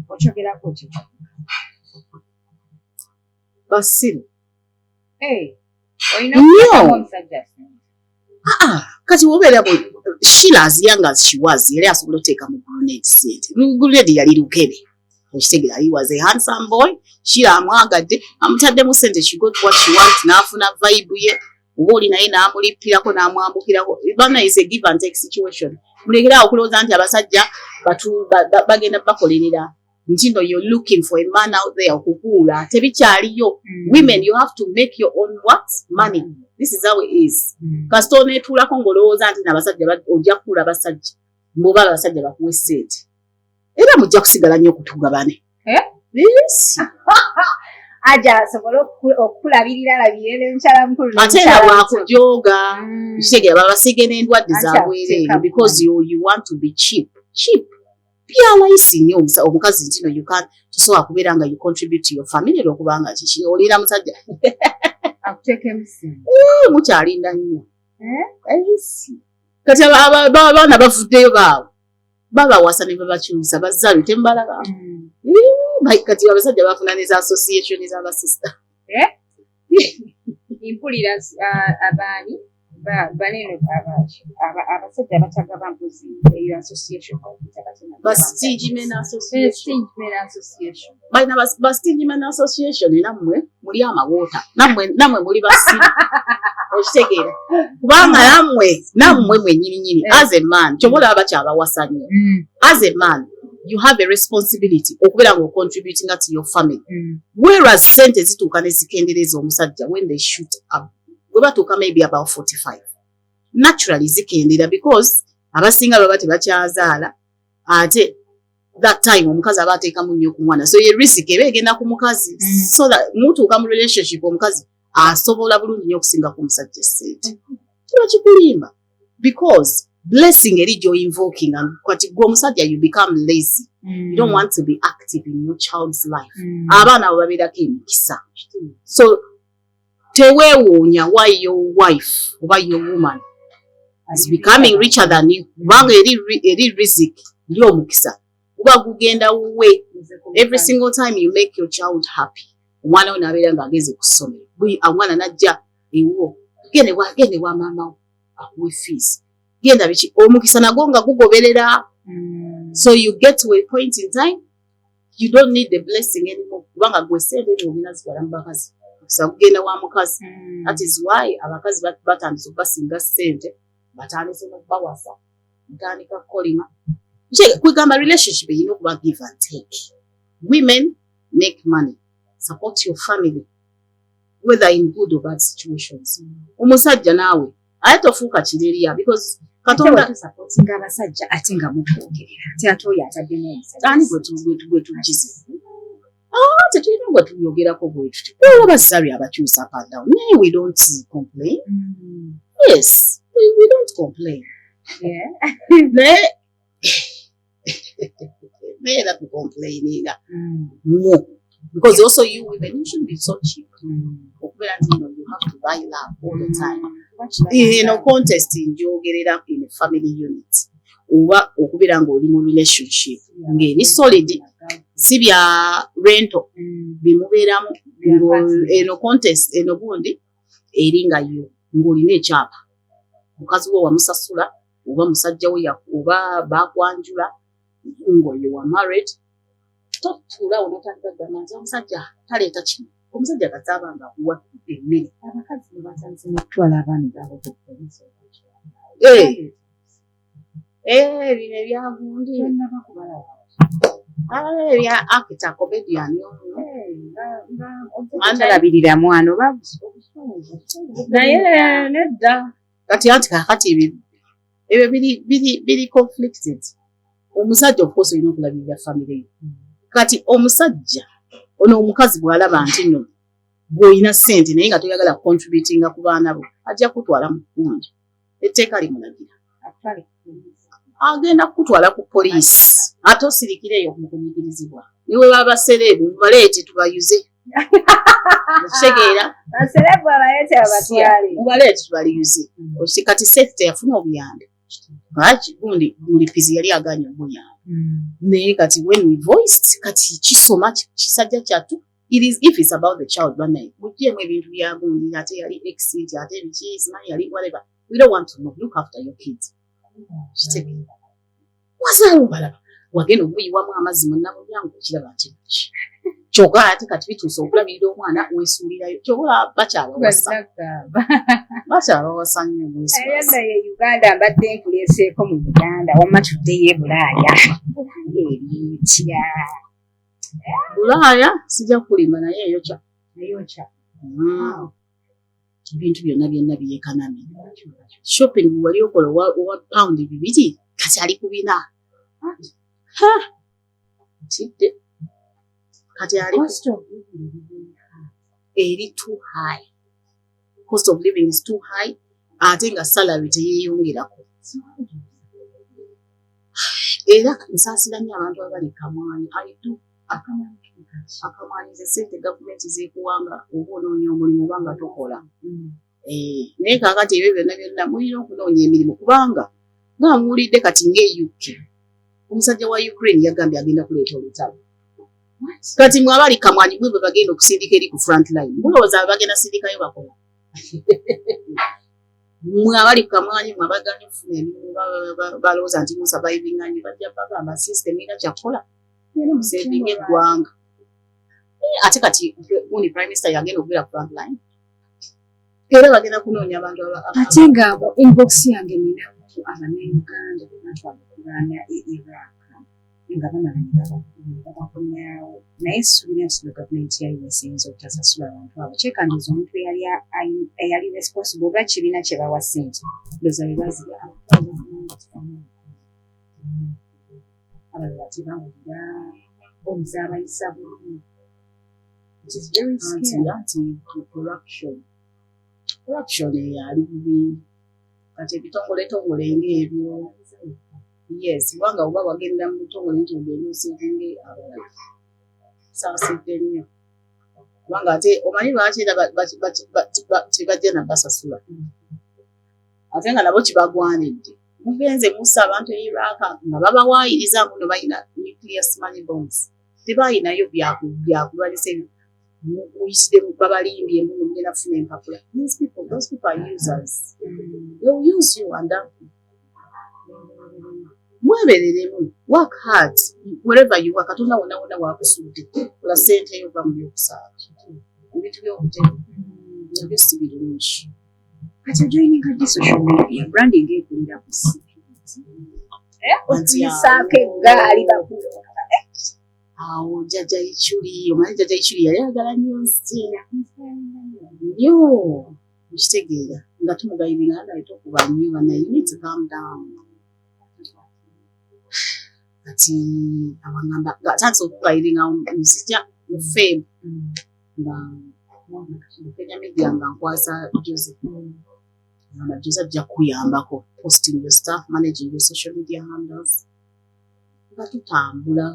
Okyogerako ki? Basiru. Olina okukwata omusajja. Kati wobeera Sheila as young as she was, yali asobola oteeka mu grenade sente. Grenade yali lukebe. Okitegera, he was a handsome boy. Sheila amwagadde, amutaddemu sente, she got what she wants, n'afuna vibe ye. Oba oli naye n'amulippirako n'amwambukirako. Bana is a give and take situation. Mulekera okulowooza nti abasajja bagenda bakolerera. Nti no, you're looking for a man out there okukuula. Tebikyaliyo. Women, you have to make your own what? Money. This is how it is. Kasita oneetuulako ng'olowooza nti n'abasajja ojja kukuula abasajja. Mboba abasajja bakuwe sente. Era mujja kusigala nnyo okutugabane. Yes. Aja asobola okulabirira mukyala mukulu. Ate era bwakujooga. Kitegera babasige n'endwadde zaabwereere because you want to be cheap. Byalayisi nnyo omukazi nti no, you can't tosobola kubeera nga you contribute to your family lwokubanga kiki olira musajja akuteeka emusinga. Mukyalinda nnyo. Kati abaana bavuddeyo babawasa ne babakyusa bazzaalu tembalaba. Kati abasajja bafuna ne za association z'abasista. Impulira abaani banene abasajja abatagaba mbuzi eyo association. Bastingymen association. Balina bastingymen association nammwe muli amawoota. Nammwe muli basiru. Okitegeera. Kubanga nammwe mwennyini as a man kyobola abakyabawasa nnyo. As a man you have a responsibility okubeera nga contributing to your family. Whereas sente zituuka ne zikendereza omusajja when they shoot up. We batuuka maybe about 45. Naturally zikendera because abasinga baba tebakyazaala ate that time omukazi aba ateekamu nnyo ku mwana. So ye risk eba egenda ku mukazi. So that mutuuka mu relationship omukazi asobola bulungi nnyo okusinga ku musajja sente. Kiba kikulimba because blessing eri you're invoking and kwati gwo musajja you become lazy. You don't want to be active in your child's life. Abaana babirako emikisa. So teweewuunya why your wife or your woman is becoming richer than you. Kubanga eri riziki ndi omukisa. Kuba kugenda wuwe. Every single time you make your child happy. Omwana we nabeera ng'ageze ku ssomero. Omwana najja ewo. Gende wa maama akuwe fees. Genda biki omukisa nagwo nga gugoberera. So you get to a point in time you don't need the blessing anymore. Kubanga gwe sente eri ogenda zitwala mu bakazi. Okisa kugenda wa mukazi. That is why abakazi batandise okubasinga ssente. Batandise n'okubawasa. Ntandika kukolima. Kwegamba relationship erina okuba give and take. Women make money. Support your family. Whether in good or bad situations. Omusajja naawe ayatofuuka kireriya because Katonda supporting abasajja ate nga mukwogerera. Kyatoya ataddemu omusajja. Ani gwe tugize. Tetulina gwe tuyogerako bwe tuti. Abasari abakyusa up and down. No, we don't complain. Yes, we don't complain. Yeah. Never to complaining. No. Because also you women, you shouldn't be so cheap. You have to buy love all the time. In a contest in you get it up in a family unit. Uwa okubira ngo oli mu relationship. Ngeri solid. Sibya rental. Bimubeeramu eno contest eno gundi eringa yo ng'olina ekyapa. Mukazi wo wamusasula oba musajja we yakuba bakwanjula ng'oyo wa married. Totula onotandika manzi omusajja taleeta kino. Omusajja kataba nga kuwa emmere. Abakazi batanze mutwala abaana baabo ku poliisi. Bino ebyagundi. Ebya actor comedian. Mandalabirira mwana oba naye nedda. Kati ebyo biri conflicted. Omusajja of course olina okulabirira family yo. Kati omusajja ono omukazi bw'alaba nti nno bw'olina ssente naye nga toyagala contributinga ku baana bo ajja kutwala mu kkundi. Etteeka limulagira. Agenda kutwala ku poliisi. Ate osirikira eyo mu kunyigirizibwa. Niwe baba serebu mubaleete tubayuze. Okitegeera? Baserebu abaleete abatwale. Mubaleete tubaliyuze. Kati sekita yafuna obuyambi. Lwaki gundi mulipizi yali aganya obuyambi. Naye kati when we voiced kati kisoma kisajja kyatu. If it's about the child, mugyemu ebintu bya gundi ate yali exit ate biki yali whatever. We don't want to know. Look after your kids. Wazawo balaba wagenda okuyiwamu amazzi munnabo byangu kiraba nti kyokka ate kati bituusa okulabirira omwana weesuulirayo kyokka bakyabawasa nnyo mwesiyanda ye Uganda mbadde nkuleeseeko mu Uganda wamma tuddeyo e Bulaaya ebyitya Bulaaya sijja kulimba naye eyokya ebintu byonna biyekanamye shopping wali okola owa pound 2 kati ali ku 4 tidde kati ali eri too high. Cost of living is too high. Ate nga salary teyeeyongerako. Era nsaasira nnyo abantu abali Kamwani. Akamwani ze ssente gavumenti zeekuwanga oba onoonya omulimu oba nga tokola. Naye kaakati ebyo byonna mulina okunoonya emirimu kubanga nga muwulidde kati ng'e-UK. Omusajja wa Ukraine yagambye agenda kuleeta olutalo. Kati mwe abali Kamwani mwe bagenda okusindika eri ku front line. Mulowooza bagenda sindikayo bakola. Mwe abali Kamwani mwe abaganya okufuna emirimu balowooza nti musurvivinga nnyo bajja bagamba system erina kyakukola. Era musevinga eggwanga. Ate kati gundi prime minister yagenda okubeera ku front line. Era bagenda kunoonya abantu ate nga inbox yange nina Abannayuganda batwalira Iraq nga bamala babakomyawo naye suubira nti gavumenti ya US eyinza obutasasula abantu abo kyekandiza omuntu eyali responsible oba kibiina kye bawa ssente ndowooza be baziga abalala tebawulira bomuza abayisa bubi. It is very scary. Corruption ali bubi kati ebitongole ng'ebyo yes kubanga oba wagenda mu butongole nti ogenda osevinge abalala saasidde nnyo kubanga ate omanyi lwaki era tebajja nabasasula ate nga nabo kibagwanidde mugenze mussa abantu e Iraq nga babawaayiriza muno balina nuclear smart bombs tebalinayo byakulwanyisa muyisire babalimbye muno mugenda kufuna empapula those people are users they will use you and mwebereremu work hard wherever you are katonda wonna wakusudde kola ssente yova mu byokusaba ebintu by'obutemu nabyo si birungi kati joining the social media branding ekulira ku ozisaako eggaali bakulonda awo jjajja Ichuli omanyi jjajja Ichuli yali ayagala nnyo mukitegeera nga tumugayiringa naye tokuba nnyo bana you need to calm down kati abangamba atandise okugayiringa muzija mu fame nga Kenya media nga nkwasa Joseph Joseph ajja kuyambako posting your stuff managing your social media handles nga tutambula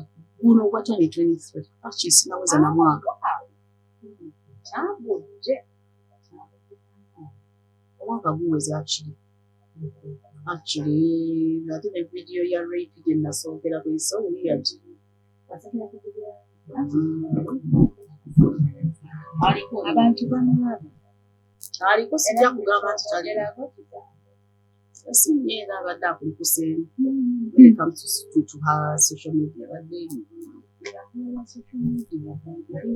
guno gwa 2023 actually sinaweza na mwaka omwaka guweze actually ate ne video ya rape gye nasookera ku iso weird abantu bamulaba aliko sijja kugamba nti sinyeera abadde akulikuseemu when it comes to her social media badde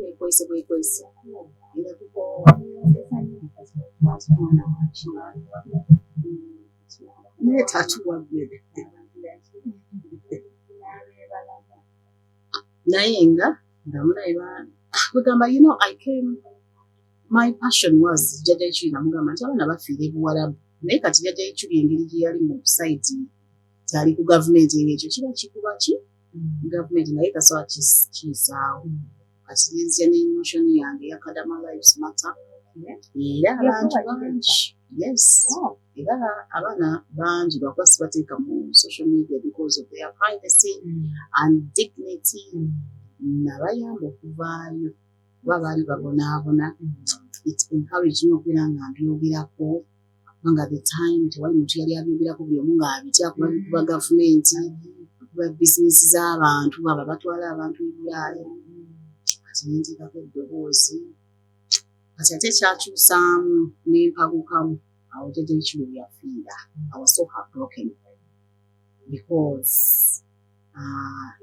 ekwese bwekwese era naye tatuwaggere naye nga ndamunaye kugamba I came my passion was jjajja Ichuli namugamba nti abaana bafiira ebuwalabu naye kati jjajja Ichuli engeri gye yali mu site kyali ku gavumenti ng'ekyo kiba kikuba ki gavumenti naye tasobola kiyisaawo kati nenzija n'emotion yange yakadama lives matter era abantu bangi yes era abaana bangi bakwasi bateeka mu social media because of their privacy and dignity nabayamba okuvaayo kuba baali babonaabona it encourage me okubeera nga mbyogerako kubanga the time tewali muntu yali abyogerako buli omu ng'abitya kuba bikuba gavumenti kuba bizinesi z'abantu abo batwala abantu ebulaaya kati nenteekako eddoboozi kati ate kyakyusaamu n'empagukamu awo jjajja Ichuli yafiira I was so heartbroken because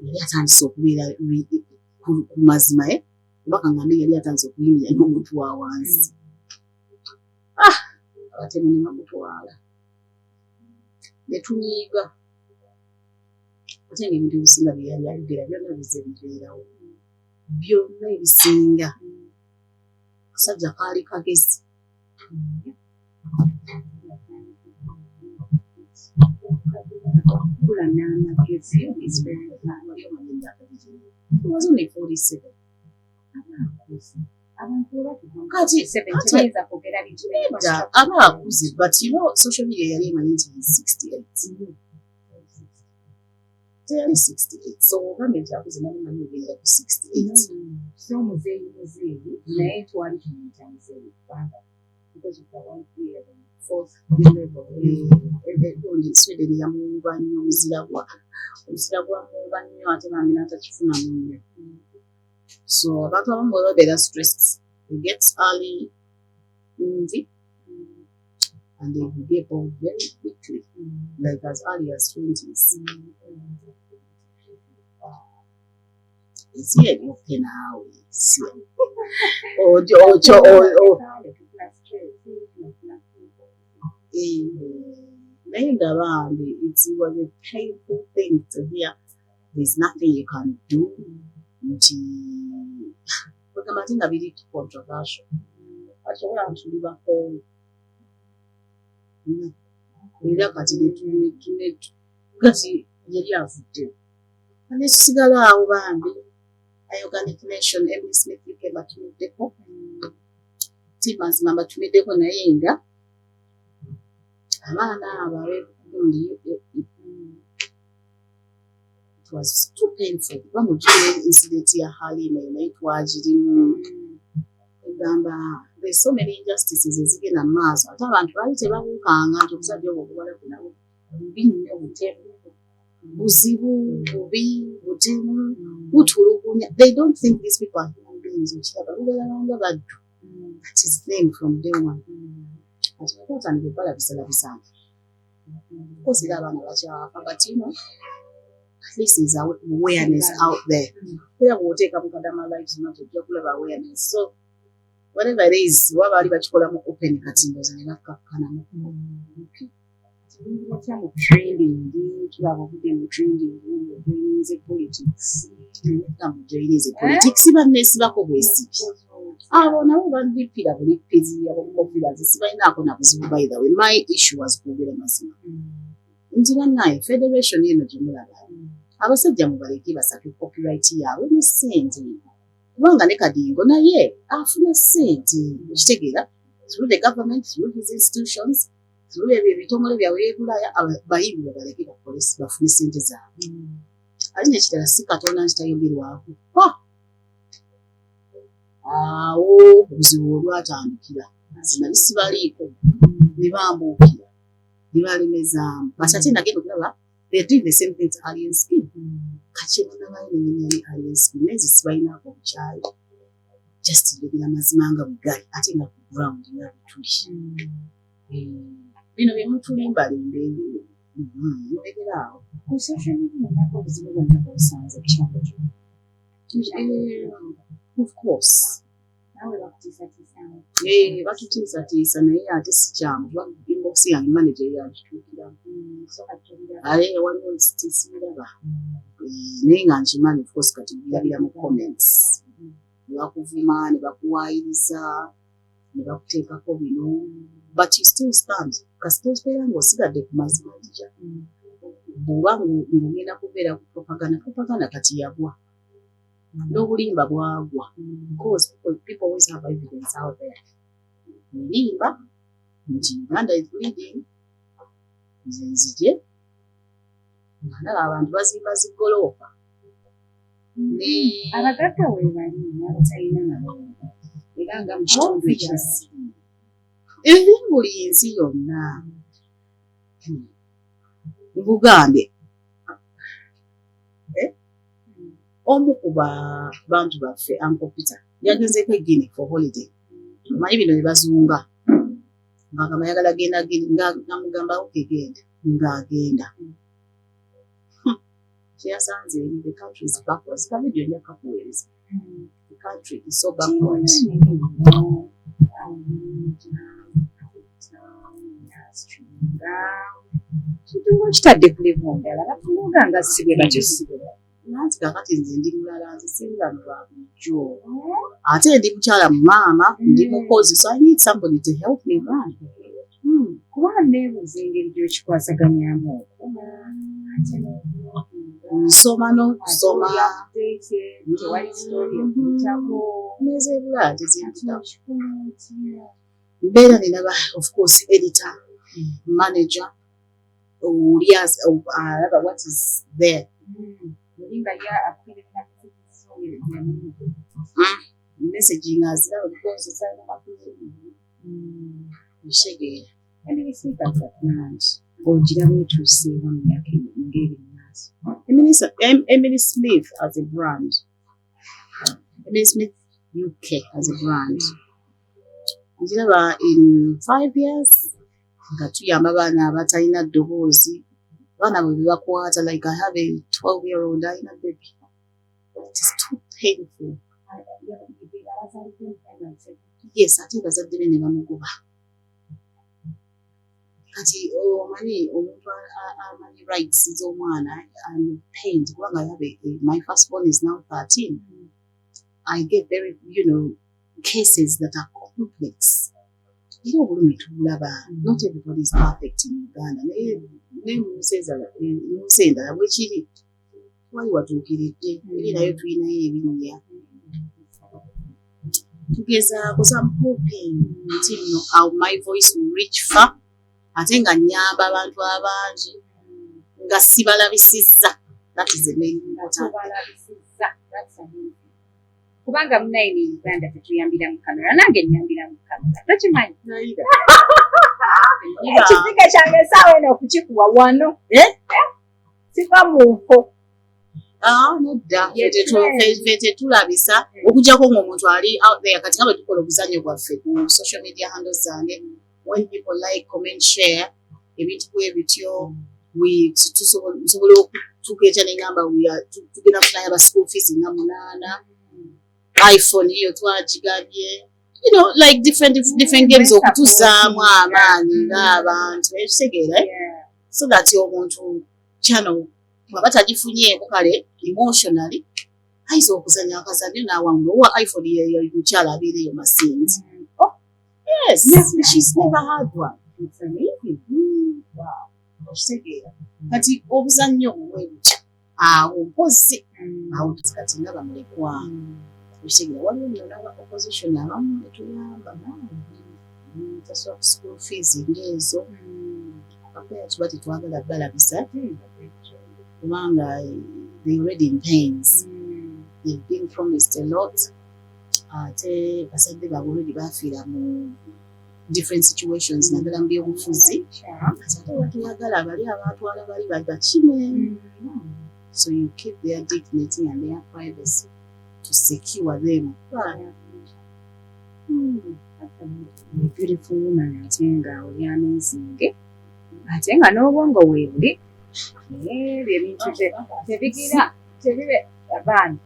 yali atandise okubeera ku mazima kubanga ngambe yali atandise okuyimira n'omuntu wa wansi abatemu ne bamutwala ne tunyiiga ate ng'ebintu ebisinga bye yali ayogera byonna bize bibeerawo byonna ebisinga kasajja kaali kagezi kula n'amagezi He was only 47. But you know, social media yali emanyi nti he's 68. Teyali 68. So ogambe nti akuze nali manyi ogenda ku 68. So muzeeyi naye twali tumuyita muzeeyi kubanga because of the 1 year fourth level Sweden yamuwuba nnyo omuzira gwa muwuba nnyo ate bambi n'atakifunamu nnyo so abantu abamu bwe babeera stressed they get early envy and they will get old very quickly like as early as 20s esieri oke naawe naye nga bambi it was a painful thing to hear there's nothing you can do nti kugamba ate nga biri controversial asobola ntulibako era kati kati yali avudde anesigala awo bambi Organic Nation Emily Smith Luke batumiddeko tiba nzima batumiddeko naye nga abaana ababegundi it was too painful kuba mujjukira incident ya Halima naye twagirimu egamba there's so many injustices ezigenda mu maaso ate abantu baali tebabuukanga nti omusajja obwo okubalako nabo bubi nnyo buteefu buzibu bubi butemu butulugunya they don't think these people are human beings okiraba lubeeranga baddu that is them from day one kati batandika okwalabisa of course era abaana bakyafa but you know at least is awareness out there era bw'oteeka mu kadama lives not ojja kulaba awareness so whatever it is waba bali bakikolamu open kati ndoza ne bakkakkanamu batya mu training tulaba obudde mu training joininze politics politics banneesibako bwesibi abo nabo bandipira buli pezi abokofira zisibalinaako na buzibu by the way my issue was kwogera mazima nti bannaye federation eno gyemulaba abasajja mubaleke basake copyright yaabwe ne ssente kubanga ne Kadingo naye afuna ssente okitegeera through the government through his institutions through ebyo ebitongole byabwe ebulaya bayibi babaleke bakolesi bafune ssente zaabwe ali nekitala si Katonda nti tayogerwako awo obuzibu olwatandikira mazima lisibaliiko ne bambuukira ne balemezaamu bati ate nagenda okulaba they're doing the same thing to alien skin kakyebanabayinenyenyali alien skin nezi sibalinaako obukyali just njogera mazima nga bwe gali ate nga ku ground nga bwe tuli bino bye mutulimbalimba mulegeraawo ku social media nako obuzibu bwonna bwosanze bukyalo kyo of course batutiisatiisa naye ate si kyamu inbox yange manager yagituukiramu waliwo simiraba naye nga nkimanyi of course kati birabira mu comments ne bakuvuma ne bakuwaayiriza ne bakuteekako bino but you still stand kasita obeera ng'osigadde ku mazima gija bw'oba ng'ogenda kubeera ku propaganda kati yagwa n'obulimba bwagwa because people always have evidence out there bulimba nti Uganda is bleeding nzije nalaba abantu bazimba zigoloofa abagagga we bali abatalina nabo era nga mu kitundu ekyasi buli nsi yonna Bugande omu ku bantu baffe Empapula yagenzeeko e Guinea for holiday omanyi bino ne bazunga ng'agamba ayagala genda ng'amugamba okegenda ng'agenda kyeyasanze eri the country is backwards kavidiyo nja kakuweereza the country is so backwards kitungo kitadde ku level ndala batunga nga sibwe bakyo sibwe nanti kakati nze ndi mulala nze sibira mu lwa bulijjo ate ndi mukyala mu maama ndi mukozi so I need somebody to help me run kuba neebuuza engeri gy'okikwasaganyamu nsoma n'okusoma nezeebula ate mbeera nina of course editor manager alaba what is there messaging aziraba because nshegera ogiramu etuuseewa mu myaka ngeri maaso Emily Smith as a brand Emily Smith UK as a brand ngiraba in 5 years nga tuyamba abaana abatalina ddoboozi abaana bwe bebakwata like I have a 12-year-old ayina baby it is too painful yes ate bazadde be ne bamugoba kati omanyi omuntu amanyi rights z'omwana and pained kubanga I have my first born is now 13 I get very cases that are complex era obulumi tubulaba not everybody is perfect in Uganda naye munsi endala bwekiri wali watuukiridde eri nayo tulinayo ebinnya together because I'm hoping until my voice will reach far ate nga nnyamba abantu abangi nga sibalabisizza. That is the main important. Kubanga munayi ne Uganda tetuyambira mu kamera, nange nnyambira mu kamera, tokimanyi? Ekiziga kyange essaawa eno okukikuwa wano kiva mu nfo. Nedda ffe tetulabisa okuggyako ng'omuntu ali out there kati nga bwe tukola obuzannyo bwaffe ku social media handles zange, when people like, comment, share ebintu bwe bityo tusobola okutuuka ne ngamba tugenda kufunayo aba school fees nga 8, iPhone iyo twagigabye, you know, like different games okutuzaamu amaanyi ng'abantu ekitegeera, so that omuntu channel bw'aba tagifunyeeko kale emotionally ayinza okuzannya akazannyo n'awangula owa iPhone ye mukyala abeereyo masinzi. Yes, she's never had one. It's amazing. Wow. Okitegeera kati obuzannyo bwe butya awo mpozi awo kati nga bamulekwa. Okitegeera waliwo nno n'aba opposition abamu betuyamba tasobola ku school fees ng'ezo akoya tuba tetwagala balabisa kubanga they already in pains. They've been promised a lot. Ate basadde baabwe already bafiira mu different situations naddala mu byobufuzi. Ate batuyagala bali abatwala bali bakime. So you keep their dignity and their privacy to secure them. Beautiful woman ate nga oli amazing. Ate nga n'obwongo weebuli. Ebintu tebigira tebibe abaana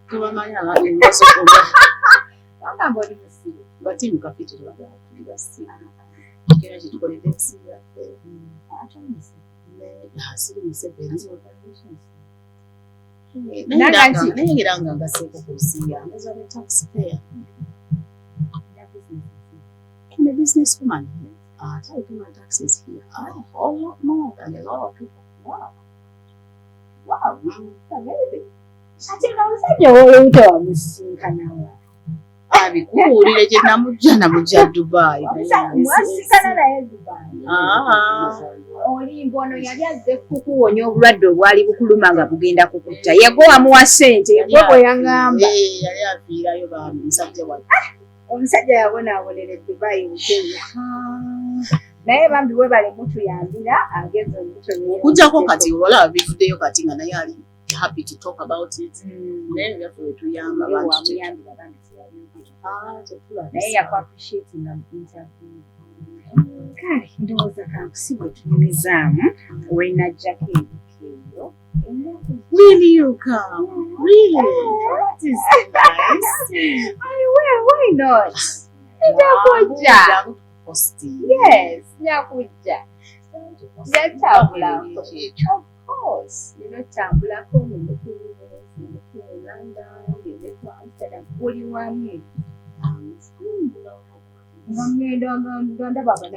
tubamanyi abantu engaso kuba bagamba oli musibe bati mukafiti tubagala tubasi kera kitukoledde ekisinga asiri museveni nayeranga ngaseeko ku lusiya ndoza ne taxpayer. I'm a business woman. I pay my taxes here. A whole lot more than a lot of people. Wow. Wow, amazing. Ate nga musajja w'oluyita wamusinkana wa? Abikuwulire gye namujja Dubai. Mwasikana naye Dubai. Olimba ono yali azze kukuwonya obulwadde obwali bukuluma nga bugenda kukutta. Yego wamuwa ssente, yego bwe yaŋŋamba. Yali aviirayo bambi musajja wa. Omusajja yabonaabonera Dubai mu Kenya. Naye bambi we bale mutuyambira ageze omuto okujjako kati olaba bivuddeyo kati nga naye ali happy to talk about it. Naye byaffe wetuyamba bantu naye yakuappreciatinga mu interview. Kale ndowooza kankusibe tunyumizaamu wenajjako ebikeeyo. Really, you come? Really? That is nice. Why not? Kujja. Yes, Kujja. Yatambula. Of course. Tambulako mu Uganda, Amsterdam, buli wamu.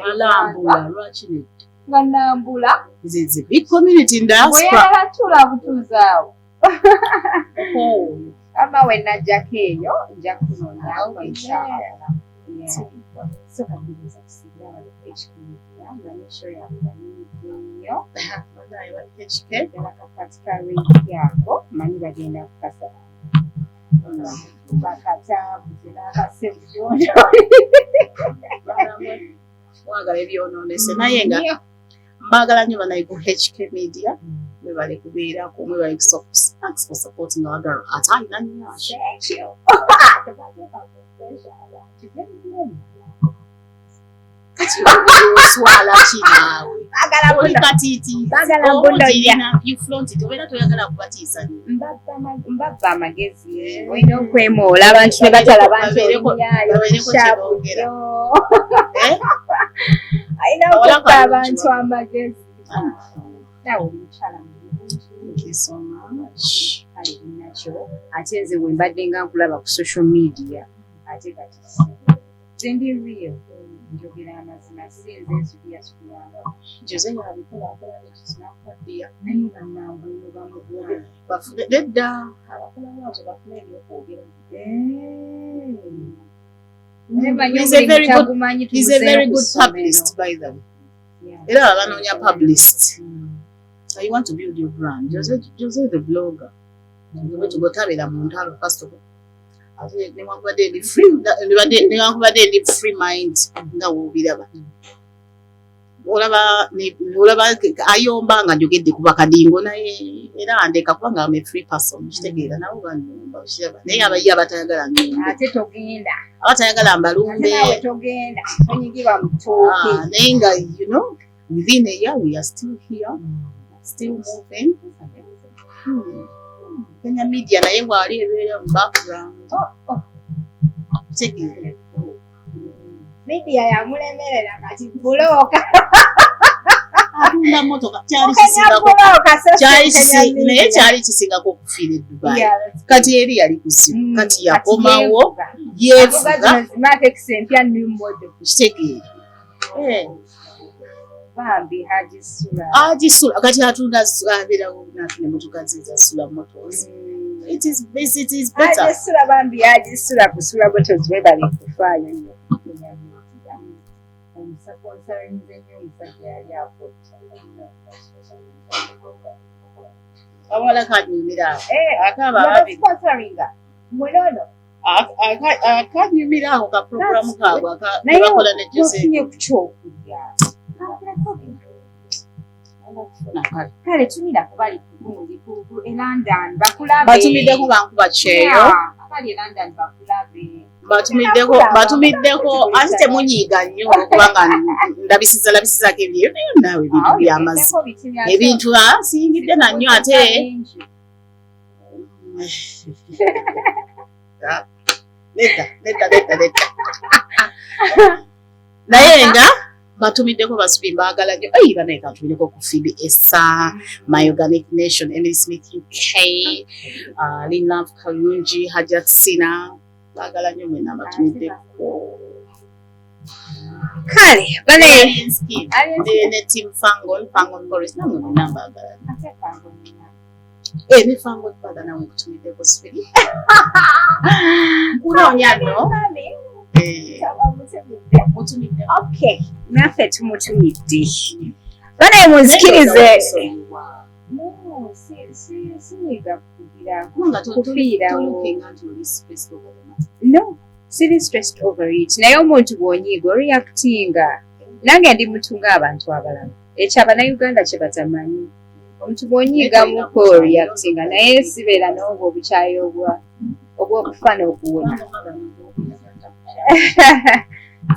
Alambula, lwaki nedda? Nambula. It's a big community in diaspora. Bweyala tula butuzaawo. Ama we najjako eyo nja kunoonya inshallah. So kabiriza kusigira wali HK manisho ya nnyo. Bazayi wa HK katika rate yako mani bagenda kukasa. Bakata buzina kasebyono. Mwagala ebyonoonese naye nga mbagala nnyo banayi ku HK Media. We bali kubeerako, we bali thanks for supporting our girl. Atayina nnyo. Thank you. Swala kinaawe. Oli katiiti. Bagala mbondoya. You flaunt it. Obeera toyagala kubatiisa. Mbabba amagezi. Olina okwemoola abantu ne batalaba nti olinayo. Ayina okubba abantu amagezi. Nawe omukyala thank you so much. Alinacho. Ate nze we mbadde nga nkulaba ku social media. Ate kati sendi real. Njogera amazima sinze nsubi yasukuyanga. Jose yabikola akola ekisinakuwaddiya. Naye bannangulo bamugobe. Nedda abakola lwaki bafuna ebyokwogera. He's a very good publicist, by the way. Era abanoonya publicist. You want to build your brand. Jose the blogger. To go tabela mu ntalo first of all. Ate ne mwakubadde ndi free mind nga wobiraba. Olaba ayomba nga njogedde ku bakadingo naye era andeka kubanga I'm a free person. Kitegeera nawe bannomba okiraba. Naye abayi abatayagala ngenda. Ate togenda. Abatayagala mbalumbe. Nawe togenda. Onyigibwa mu ttooke. Naye nga within a year we are still here. Still moving. Kenya media naye ngwali ebeera mu background. Kitegeera. Media yamulemerera kati bulooka. Atunda motoka kyali kisingako okufiira e Dubai. Kati eri yali kuzibu. Kati yakomawo yeefuga. Kitegeera. Bambi Hajisula. Kati atunda abeerawo n'atunda emotoka ze za Sula Motors. It is better. Hajisula bambi Hajisula kusula Motors webali kufaayo nnyo. Awala kanyumira. Akanyumira ako ka programu kaabwe bakola ne Jose. Kale tumira kubali kulungi ku London bakulabe. Batumiddeko bankuba kyeyo. Abali e London bakulabe. Batumiddeko ate temunyiiga nnyo kubanga labisizaako ebyo naawe ebintu by'amazzi. Ebintu siyingidde na nnyo ate. Nedda. Naye nga batumiddeko basubi mbaagala nnyo. Banaye katumiddeko ku Phoebe Essa, My Organic Nation, Emily Smith UK, Lynn Love Kalungi, Hajat Sina. Baagala nnyo mwena batumiddeko. Kale bane ne Team Fangon Forest namwe mwena mbaagala. Ne Fangon baagala namwe kutumiddeko sibiri. Kunoonya nno. Okay, naffe tumutumidde. Bane munzikirize. Sinyiga kufiirawo. No, siri stressed over it. Naye omuntu bw'onyiiga oreactinga. Nange ndi mutunga abantu abalala. Ekyo Abannayuganda kye batamanyi. Omuntu bw'onyiiga muko oreactinga naye sibeera n'obwo obukyayi obw'okufa n'okuwona.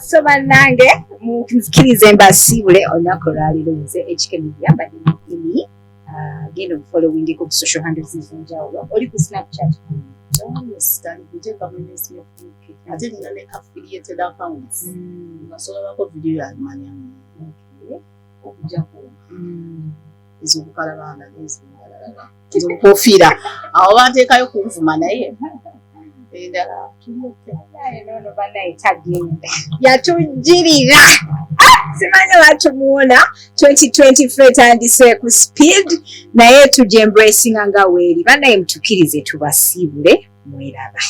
So bannange munzikirize mbasiibule olunaku olwaliro nze HK Media mbadde ini genda omufollowing ku social handles ez'enjawulo. Oli ku Snapchat? Ate nina ne affiliated accounts. Basolabako video yamanyamu. Okujjako. Ez'obukalabanga n'ez'obukalala. Ez'obukofiira. Awo banteekayo kunvuma naye. Endala nono banaye tagenda yatujjirira simanyi watumuwona 2020 etandise ku speed naye tujja embracinga nga weeri banaye mutukirize tubasiibule mweraba.